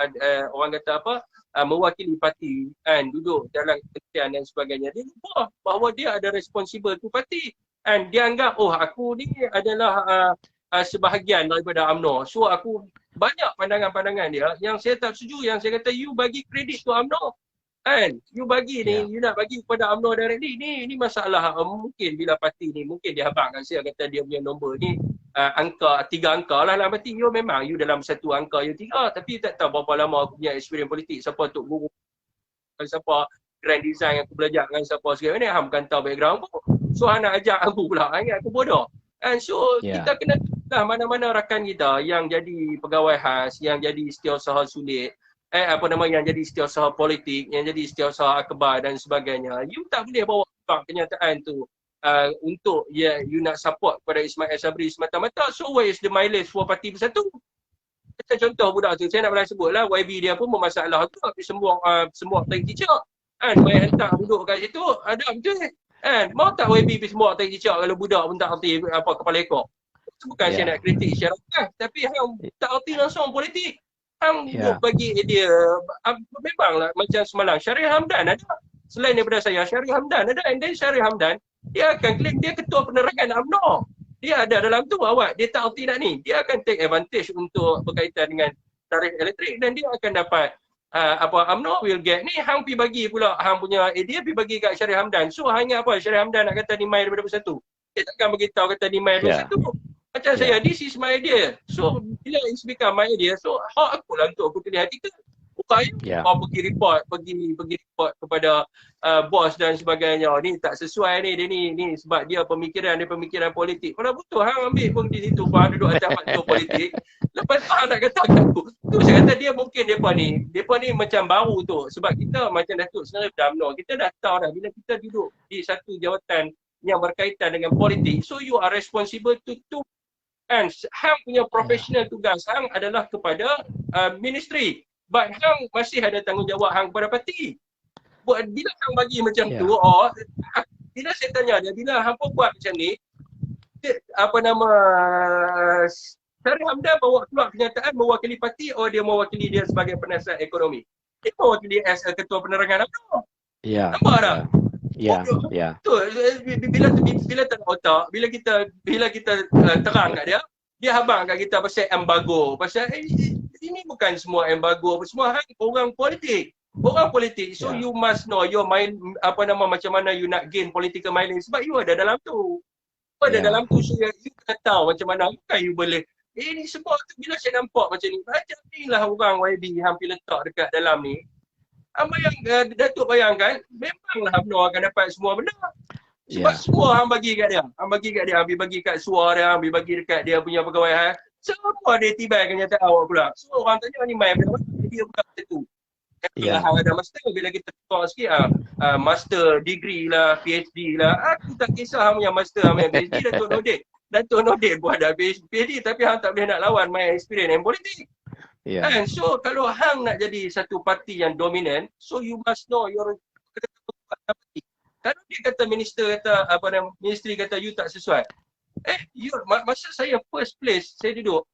orang kata mewakili parti duduk dalam kementerian dan sebagainya, dia lupa bahawa dia ada responsible tu parti. Dia anggap aku ni adalah sebahagian daripada UMNO. So aku banyak pandangan-pandangan dia yang saya tak setuju, yang saya kata you bagi kredit tu UMNO. You bagi ni, you nak bagi kepada UMNO directly. Ni masalah mungkin bila parti ni, mungkin dia habangkan saya kata dia punya nombor ni angka 3 angka lah dalam parti. You memang you dalam satu angka you 3, tapi tak tahu berapa lama aku punya experience politik, siapa tok guru, siapa grand design aku belajar dengan siapa segala ni, hang bukan tahu background aku. So hang nak ajak aku pula, ingat aku bodoh. So kita kena mana-mana rakan kita yang jadi pegawai khas, yang jadi setiausaha sulit, yang jadi setiausaha politik, yang jadi setiausaha akhbar dan sebagainya. You tak boleh bawa kenyataan tu untuk you nak support kepada Ismail Sabri semata-mata. So where is the mileage for parti bersatu? Kita contoh budak tu, saya nak pernah sebut lah, YB dia pun bermasalah tu, tapi semua tag teacher. Main hantar duduk kat situ, ada betul. Mau tak YB pergi semua tag teacher kalau budak pun tak erti kepala ekor. Bukan saya nak kritik syarikat, tapi hang tak erti langsung politik. Hang bagi idea, memanglah macam semalam Syarif Hamdan ada. Selain daripada saya, Syarif Hamdan ada. And then Syarif Hamdan, dia akan claim dia ketua penerangan UMNO. Dia ada dalam tu awak, dia tak erti nak ni. Dia akan take advantage untuk berkaitan dengan tarif elektrik dan dia akan dapat UMNO will get. Ni hang pergi bagi pula hang punya idea, pergi bagi kat Syarif Hamdan. So hanya apa Syarif Hamdan nak kata ni mai daripada bersatu. Dia takkan beritahu kata ni mai daripada bersatu. Macam saya, this is my idea. So bila it's become my idea, so hak aku lah untuk aku pilih artikel. Bukan pergi report kepada bos dan sebagainya. Ni tak sesuai ni, dia ni sebab dia pemikiran politik. Kalau betul hang ambil pun di situ, hang duduk atas faktor politik. Lepas tu hang nak kata aku. Tu saya kata dia mungkin depa ni macam baru tu. Sebab kita macam Datuk Seri UMNO, kita dah tahu dah bila kita duduk di satu jawatan yang berkaitan dengan politik, so you are responsible to and hang punya profesional tugas hang adalah kepada ministry, but hang masih ada tanggungjawab hang kepada parti. Bila hang bagi macam tu, bila saya tanya dia, bila hang buat macam ni, Syarif Hamdan bawa keluar kenyataan mewakili parti, dia mewakili dia sebagai penasihat ekonomi. Dia mewakili as ketua penerangan UMNO. Nampak tak? Betul. Bila tak ada otak, bila kita terang kat dia habang kat kita pasal embargo. Pasal ini bukan semua embargo, semua orang politik. So you must know your mind, macam mana you nak gain political mileage, sebab you ada dalam tu. Dalam tu, so you kena tahu macam mana bukan you boleh. Ini semua tu bila saya nampak macam ni, macam ni lah orang YB hampir letak dekat dalam ni. Datuk bayangkan, memanglah UMNO akan dapat semua benda. Sebab semua hang bagi kat dia. Habis bagi kat suara dia, habis bagi dekat dia punya pegawai. Semua dia tibai kenyataan awak pula. So orang tanya ni main benda mana? Dia bukan macam tu. Hang ada master, bila kita talk sikit, master degree lah, PhD lah. Aku tak kisah hang punya master, hang punya PhD, Datuk Nordin. Datuk Nordin pun ada PhD tapi hang tak boleh nak lawan my experience in politik. Ya. And so kalau hang nak jadi satu parti yang dominan, so you must know your parti. Kalau dia kata minister kata apa nama ministry kata you tak sesuai. Masa saya first place saya duduk,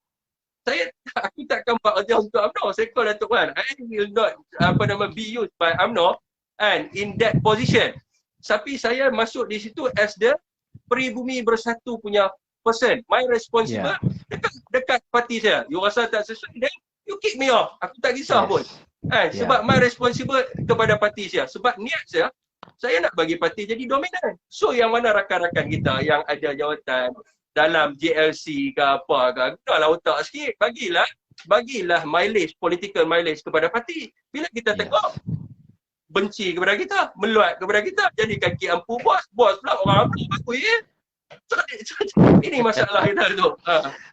aku takkan buat kerja untuk UMNO. Saya call Datuk Wan. I will not be used by UMNO and in that position. Tapi saya masuk di situ as the Peribumi Bersatu punya person. My responsible dekat parti saya. You rasa tak sesuai, then you kick me off. Aku tak kisah pun. Sebab my responsible kepada parti saya. Sebab niat saya nak bagi parti jadi dominan. So yang mana rakan-rakan kita yang ada jawatan dalam JLC ke apa ke, gunalah otak sikit. Bagilah mileage, political mileage kepada parti. Bila kita tengok benci kepada kita, meluat kepada kita, jadi kaki ampu bos pula orang ampu aku ini masalah kita tu.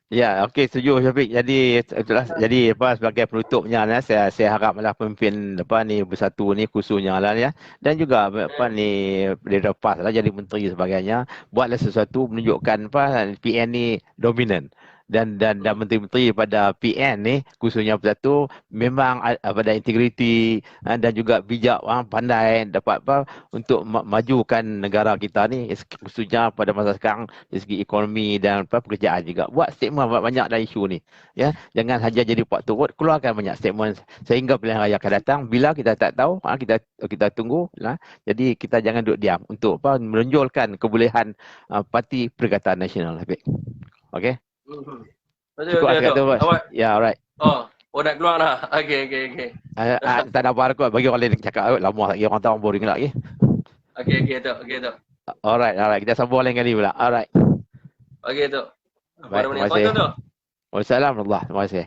Ya, okey, setuju Syafiq. Jadi itulah, jadi sebagai penutupnya saya haraplah pemimpin Bersatu ni khususnya ya, dan juga dia lepas lah jadi menteri sebagainya, buatlah sesuatu menunjukkan PN ni dominan. Dan menteri-menteri pada PN ni khususnya Bersatu memang pada integriti dan juga bijak, pandai dapat untuk majukan negara kita ni, khususnya pada masa sekarang dari segi ekonomi dan pekerjaan juga. Buat statement banyak dalam isu ni, ya. Jangan saja jadi pak turut, keluarkan banyak statement sehingga pilihan raya akan datang. Bila kita tak tahu, kita tunggu lah. Jadi kita jangan duduk diam untuk menonjolkan kebolehan Parti Perikatan Nasional. Okey. Cukup sekat tu, Bos. Ya, alright. Nak keluar dah. Okey. Tak ada apa kot, bagi orang lain cakap lama lagi, orang tahu boring lagi. Okey tu. Alright, kita sambung lain kali pula. Alright. Okey tu. Baik, terima kasih. Wassalamualaikum warahmatullahi. Terima kasih.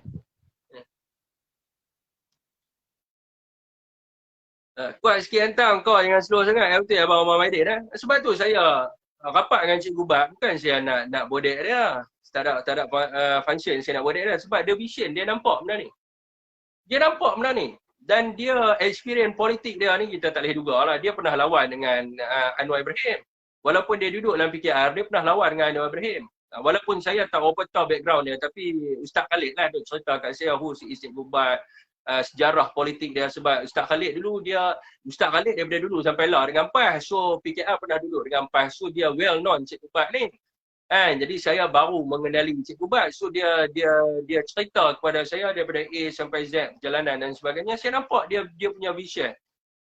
Kuat sikit hantar kau jangan slow sangat. Yang betul Abang Omar Maidin. Sebab tu saya rapat dengan Cikgu Bat. Bukan saya nak bodek dia. Tak ada function saya nak bodek dia. Sebab dia vision, dia nampak benda ni. Dan dia experience politik dia ni kita tak boleh duga lah. Dia pernah lawan dengan Anwar Ibrahim. Walaupun dia duduk dalam PKR, dia pernah lawan dengan Anwar Ibrahim. Walaupun saya tak tahu background dia, tapi Ustaz Khalid lah dia cerita kat saya who is Cikgu Bat, sejarah politik dia. Sebab Ustaz Khalid daripada dulu sampai lah dengan PAS. So PKR pernah duduk dengan PAS. So dia well known Cikgu Bat ni. Jadi saya baru mengenali Cikgu Bat. So dia cerita kepada saya daripada A sampai Z perjalanan dan sebagainya. Saya nampak dia punya vision.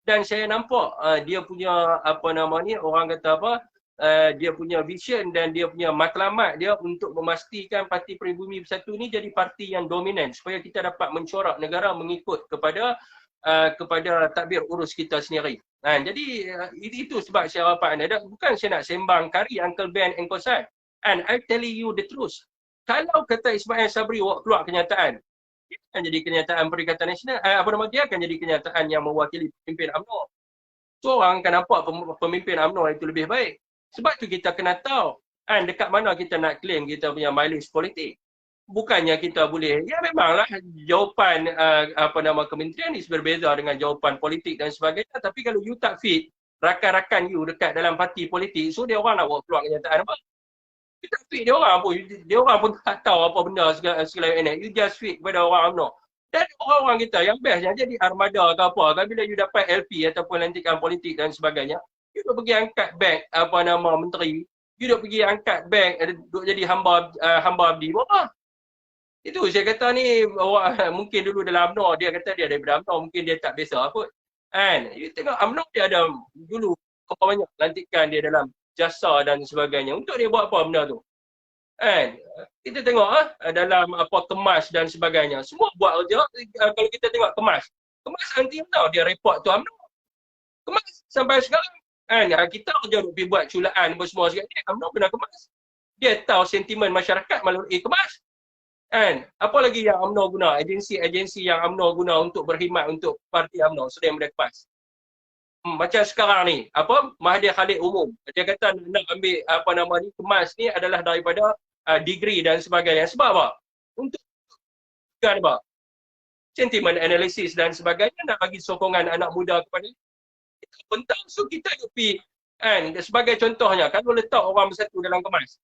Dan saya nampak dia punya orang kata dia punya vision dan dia punya matlamat dia untuk memastikan Parti Peribumi Bersatu ni jadi parti yang dominan supaya kita dapat mencorak negara mengikut kepada tadbir urus kita sendiri. Jadi itu sebab saya rapat anda. Bukan saya nak sembang kari Uncle Ben and Kosan. And I telling you the truth. Kalau kata Ismail Sabri keluar kenyataan, dia akan jadi kenyataan Perikatan Nasional. Dia akan jadi kenyataan yang mewakili pemimpin UMNO. So orang akan nampak pemimpin UMNO itu lebih baik. Sebab tu kita kena tahu dekat mana kita nak claim kita punya mileage politik. Bukannya kita boleh, ya memanglah jawapan kementerian ni berbeza dengan jawapan politik dan sebagainya. Tapi kalau you tak fit rakan-rakan you dekat dalam parti politik, so dia orang nak buat keluar kenyataan apa? You tak fit dia orang pun tak tahu apa benda segala ini. You just fit kepada orang UMNO. Dan orang-orang kita yang best yang jadi armada ke apa kan, bila you dapat LP ataupun lantikan politik dan sebagainya, you duk pergi angkat bank menteri, you duk pergi angkat bank duk jadi hamba abdi apa? Itu saya kata ni mungkin dulu dalam UMNO dia kata dia daripada UMNO, mungkin dia tak biasa kot. You tengok UMNO dia ada dulu banyak lantikan dia dalam jasa dan sebagainya. Untuk dia buat apa benda tu? Kita tengok dalam kemas dan sebagainya. Semua buat kerja. Kalau kita tengok kemas nanti tahu dia report tu UMNO. Kemas sampai sekarang. Kita kerja duk pergi buat culaan semua sekali. UMNO kena kemas. Dia tahu sentimen masyarakat melalui kemas. Apa lagi yang UMNO guna? Agensi-agensi yang UMNO guna untuk berkhidmat untuk parti UMNO selain daripada kemas. Macam sekarang ni, Mahathir Khalid umum. Dia kata nak ambil kemas ni adalah daripada degree dan sebagainya. Sebab apa? Untuk sentimen analisis dan sebagainya, nak bagi sokongan anak muda kepada kita bentang. So kita pergi sebagai contohnya, kalau letak orang bersatu dalam kemas,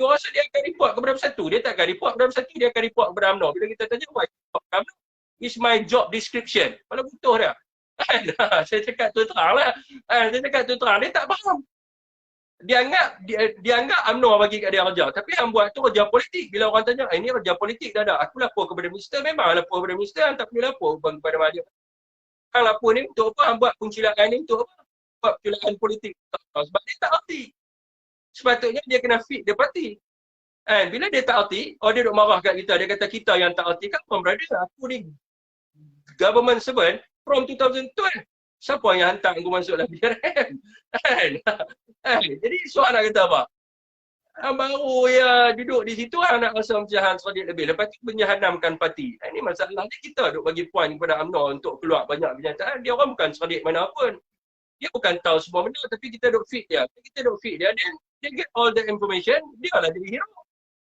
Dia rasa dia akan report kepada Bersatu. Dia tak akan report kepada Bersatu, dia akan report kepada UMNO. Bila kita tanya, why report kepada UMNO? It's my job description. Kalau butuh dia. Saya cakap tu terang lah. Saya cakap tu terang. Dia tak faham. Dia anggap UMNO bagi kat dia kerja. Tapi yang buat tu kerja politik. Bila orang tanya, ini kerja politik dah ada. Aku lapor kepada minister. Memang lapor kepada minister. Yang tak perlu lapor kepada Mahadip. Hang lapor ni untuk apa? Hang buat pencilaan ni untuk apa? Buat pencilaan politik. Sebab dia tak erti. Sepatutnya dia kena fit dia parti. And bila dia tak erti, dia duk marah kat kita. Dia kata kita yang tak erti. Kan brother, aku ni government servant from 2012. Siapa yang hantar aku masuk dalam BRM? Jadi soal nak kata apa? Baru ya duduk di situ nak rasa macam hang seradit lebih. Lepas tu menjahanamkan parti. Ini masalah dia. Kita duk bagi puan kepada UMNO untuk keluar banyak kenyataan. Dia orang bukan seradit mana pun. Dia bukan tahu semua benda tapi kita duk fit dia. Kita duk fit dia. Dia get all the information. Dia lah jadi hero.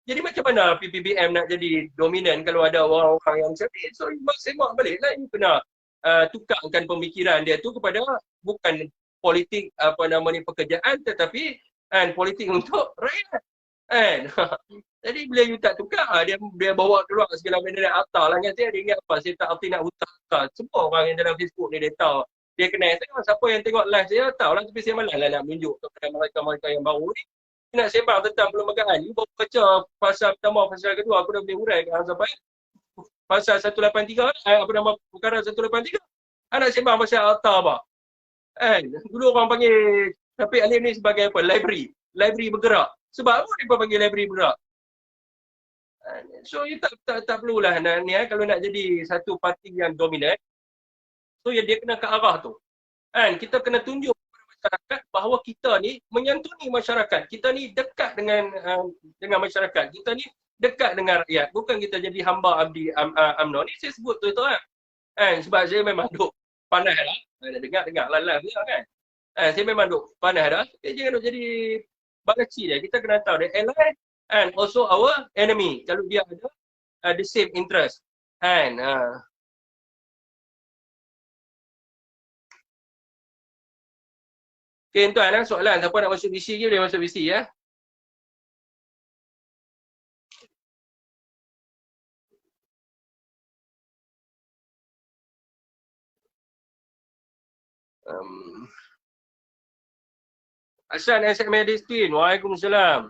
Jadi macam mana PPBM nak jadi dominan kalau ada orang-orang yang macam ni? So, semak balik lah. You kena tukarkan pemikiran dia tu kepada bukan politik pekerjaan tetapi politik untuk rakyat. Jadi bila you tak tukar, dia bawa keluar segala benda dari atas lah. Dia ingat apa? Saya tak erti nak hutang. Semua orang yang dalam Facebook ni dia tahu. Dia kenal saya. Siapa yang tengok live saya tahu lah. Tapi saya malas lah nak menunjuk kepada mereka-mereka yang baru ni. Nak sembang tentang perlembagaan. You baru baca pasal pertama, pasal kedua. Aku dah boleh urai kat sampai pasal 183, perkara 183. Anak sembang pasal harta apa? Dulu orang panggil Syafiq Alim ni sebagai apa? Library bergerak. Sebab apa dia panggil library bergerak? So, you tak perlulah ni, kalau nak jadi satu parti yang dominan. So, dia kena ke arah tu. Kita kena tunjuk kepada masyarakat bahawa kita ni menyantuni masyarakat. Kita ni dekat dengan masyarakat. Kita ni dekat dengan rakyat. Bukan kita jadi hamba abdi UMNO. Ni saya sebut tu lah. Sebab saya memang duk panas lah. Dengar lah dia kan. Saya memang duk panas dah. Jangan duk jadi balaci dia. Kita kena tahu dia ally and also our enemy. Kalau dia ada the same interest. Okay, tuan, soalan. Siapa nak masuk BC ke, boleh masuk BC ya. Hasan SMS Distin. Waalaikumsalam.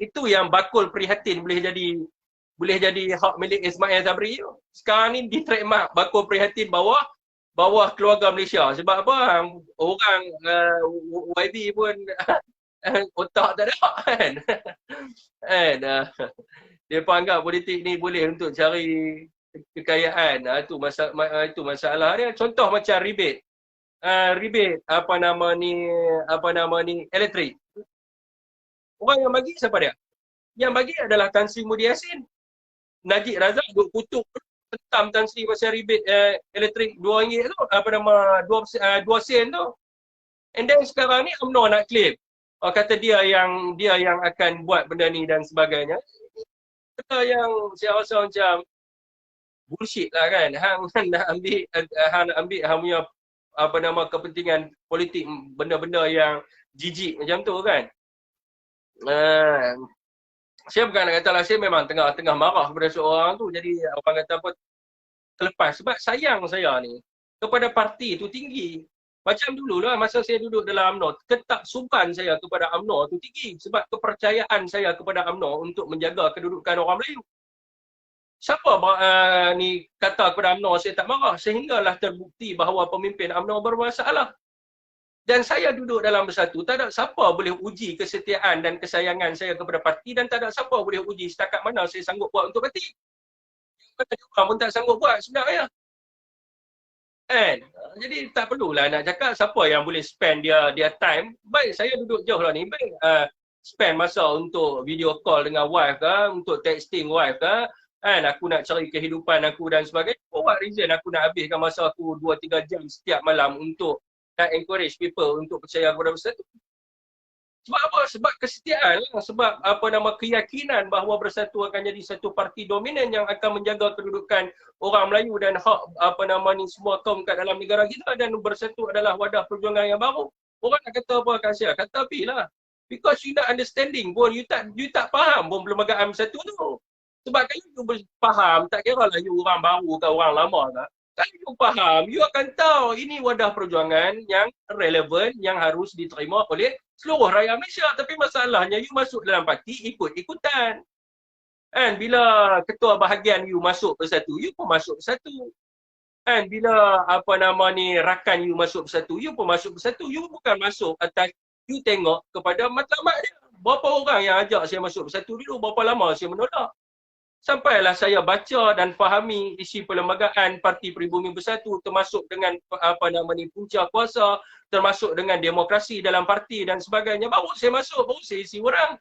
Itu yang bakul prihatin boleh jadi hak milik Ismail Sabri tu. Sekarang ni di trademark bakul prihatin bawah keluarga Malaysia. Sebab apa? Orang YB pun otak tak ada kan. Dia pun anggap politik ni boleh untuk cari kekayaan. Itu masalah dia. Contoh macam rebate. Rebate elektrik. Orang yang bagi siapa dia? Yang bagi adalah Tan Sri Muhyiddin Yassin. Najib Razak duk kutuk tentam Tan Sri pasal rebate elektrik RM2 tu, 2 sen tu. And then sekarang ni UMNO nak claim. Kata dia yang akan buat benda ni dan sebagainya. Kata yang saya rasa macam bullshit lah kan. Hang nak ambil hang punya kepentingan politik, benda-benda yang jijik macam tu kan. Saya bukan nak kata lah, saya memang tengah marah kepada seorang tu. Jadi orang kata apa, terlepas. Sebab sayang saya ni kepada parti tu tinggi. Macam dulu lah masa saya duduk dalam UMNO, ketaksuban saya kepada UMNO tu tinggi. Sebab kepercayaan saya kepada UMNO untuk menjaga kedudukan orang Melayu. Siapa ni kata kepada UMNO saya tak marah, sehinggalah terbukti bahawa pemimpin UMNO bermasalah. Dan saya duduk dalam Bersatu, tak ada siapa boleh uji kesetiaan dan kesayangan saya kepada parti dan tak ada siapa boleh uji setakat mana saya sanggup buat untuk parti. Orang pun tak sanggup buat sebenarnya. Jadi tak perlulah nak cakap siapa yang boleh spend dia time. Baik saya duduk jauh lah ni, baik spend masa untuk video call dengan wife ke, untuk texting wife ke, aku nak cari kehidupan aku dan sebagainya. For what reason aku nak habiskan masa aku 2-3 jam setiap malam untuk encourage people untuk percaya kepada Bersatu. Sebab apa? Sebab kesetiaan lah. Sebab keyakinan bahawa Bersatu akan jadi satu parti dominan yang akan menjaga kedudukan orang Melayu dan hak semua kaum kat dalam negara kita, dan Bersatu adalah wadah perjuangan yang baru. Orang nak kata apa kat saya? Kata apilah. Because you not understanding pun, you tak faham pun perlembagaan Bersatu tu. Sebab kalau you faham, tak kira lah you orang baru ke orang lama ke. Kalau you faham, you akan tahu ini wadah perjuangan yang relevan, yang harus diterima oleh seluruh rakyat Malaysia. Tapi masalahnya, you masuk dalam parti, ikut-ikutan. And bila ketua bahagian you masuk Bersatu, you pun masuk Bersatu. And bila rakan you masuk Bersatu, you pun masuk Bersatu. You bukan masuk atas, you tengok kepada matlamat dia. Berapa orang yang ajak saya masuk Bersatu dulu, berapa lama saya menolak. Sampailah saya baca dan fahami isi perlembagaan Parti Peribumi Bersatu, termasuk dengan punca kuasa, termasuk dengan demokrasi dalam parti dan sebagainya. Baru saya masuk, baru saya isi orang.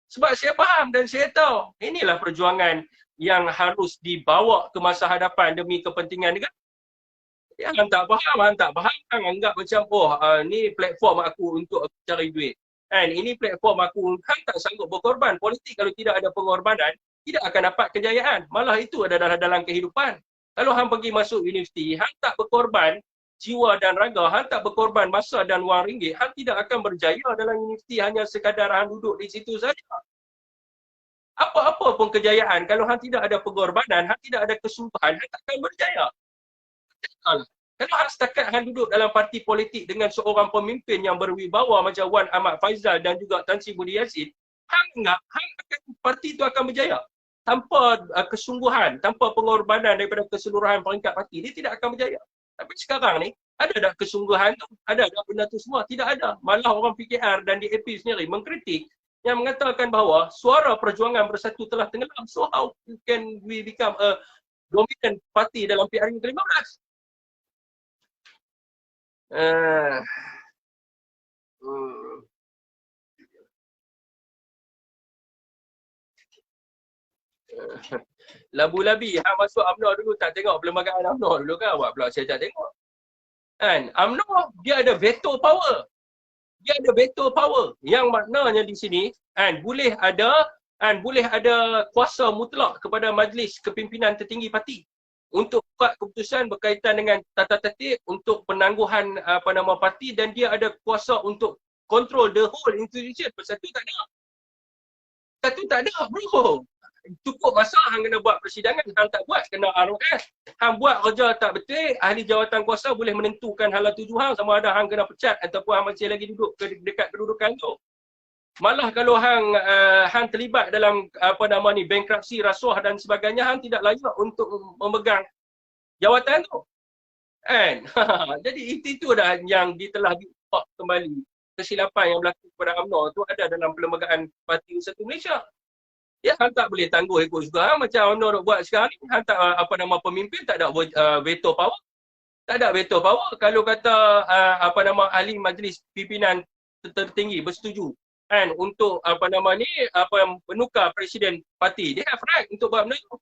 Sebab saya faham dan saya tahu inilah perjuangan yang harus dibawa ke masa hadapan demi kepentingan negara. Yang tak faham, hang anggap macam ni platform aku untuk aku cari duit. And ini platform aku, hang tak sanggup berkorban. Politik kalau tidak ada pengorbanan, tidak akan dapat kejayaan. Malah itu adalah dalam kehidupan. Kalau hang pergi masuk universiti, hang tak berkorban jiwa dan raga, hang tak berkorban masa dan wang ringgit, hang tidak akan berjaya dalam universiti hanya sekadar hang duduk di situ saja. Apa-apa pun kejayaan, kalau hang tidak ada pengorbanan, hang tidak ada kesungguhan, hang tak akan berjaya. Kalau hang setakat hang duduk dalam parti politik dengan seorang pemimpin yang berwibawa macam Wan Ahmad Faizal dan juga Tan Sri Budi Yassin, parti itu akan berjaya. Tanpa kesungguhan, tanpa pengorbanan daripada keseluruhan peringkat parti, dia tidak akan berjaya. Tapi sekarang ni, ada tak kesungguhan tu? Ada tak benda tu semua? Tidak ada. Malah orang PKR dan DAP sendiri mengkritik yang mengatakan bahawa suara perjuangan Bersatu telah tenggelam. So how can we become a dominant party dalam PRU ke-15? Labu-labi, hang masuk UMNO dulu tak tengok perlembagaan UMNO dulu kan? Awak pula saya tak tengok. Kan? UMNO, dia ada veto power. Dia ada veto power. Yang maknanya di sini, boleh ada kuasa mutlak kepada majlis kepimpinan tertinggi parti untuk buat keputusan berkaitan dengan tata tertib untuk penangguhan parti, dan dia ada kuasa untuk control the whole institution. Bersatu tak ada. Bersatu tak ada, bro. Cukup masa hang kena buat persidangan, hang tak buat kena ROS. Hang buat kerja tak betul, ahli jawatan kuasa boleh menentukan hala tuju hang, sama ada hang kena pecat ataupun hang masih lagi duduk dekat kedudukan tu. Malah kalau hang terlibat dalam bankruptcy, rasuah dan sebagainya, hang tidak layak untuk memegang jawatan tu. Kan? Jadi itu dah yang telah diubah kembali. Kesilapan yang berlaku kepada UMNO tu ada dalam perlembagaan Parti Bersatu Malaysia. Ya, hang tak boleh tangguh ikut juga. Macam UMNO nak buat sekarang ni, hang tak pemimpin tak ada veto power. Tak ada veto power. Kalau kata ahli majlis pimpinan tertinggi bersetuju untuk penukar presiden parti, dia have right untuk buat benda tu.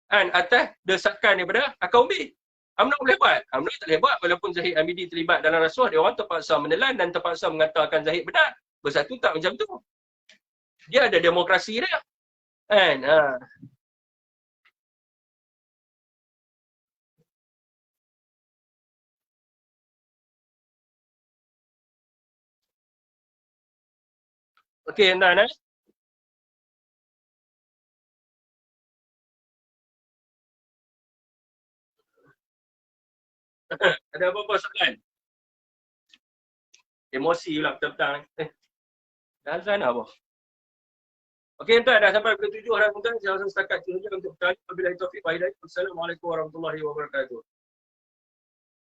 Atas desakan daripada akaun B. UMNO boleh buat. UMNO tak boleh buat walaupun Zahid Hamidi terlibat dalam rasuah, dia orang terpaksa menelan dan terpaksa mengatakan Zahid benar. Bersatu tak macam tu. Dia ada demokrasi dia. Okey, tuan. Ada apa-apa soalan? Emosi pula petang-petang. Dah sana apa? Okey, tuan, dah sampai pukul 7 dah, tuan. Saya rasa setakat itu saja untuk pertanyaan. Wabillahi taufiq wal hidayah. Assalamualaikum warahmatullahi wabarakatuh.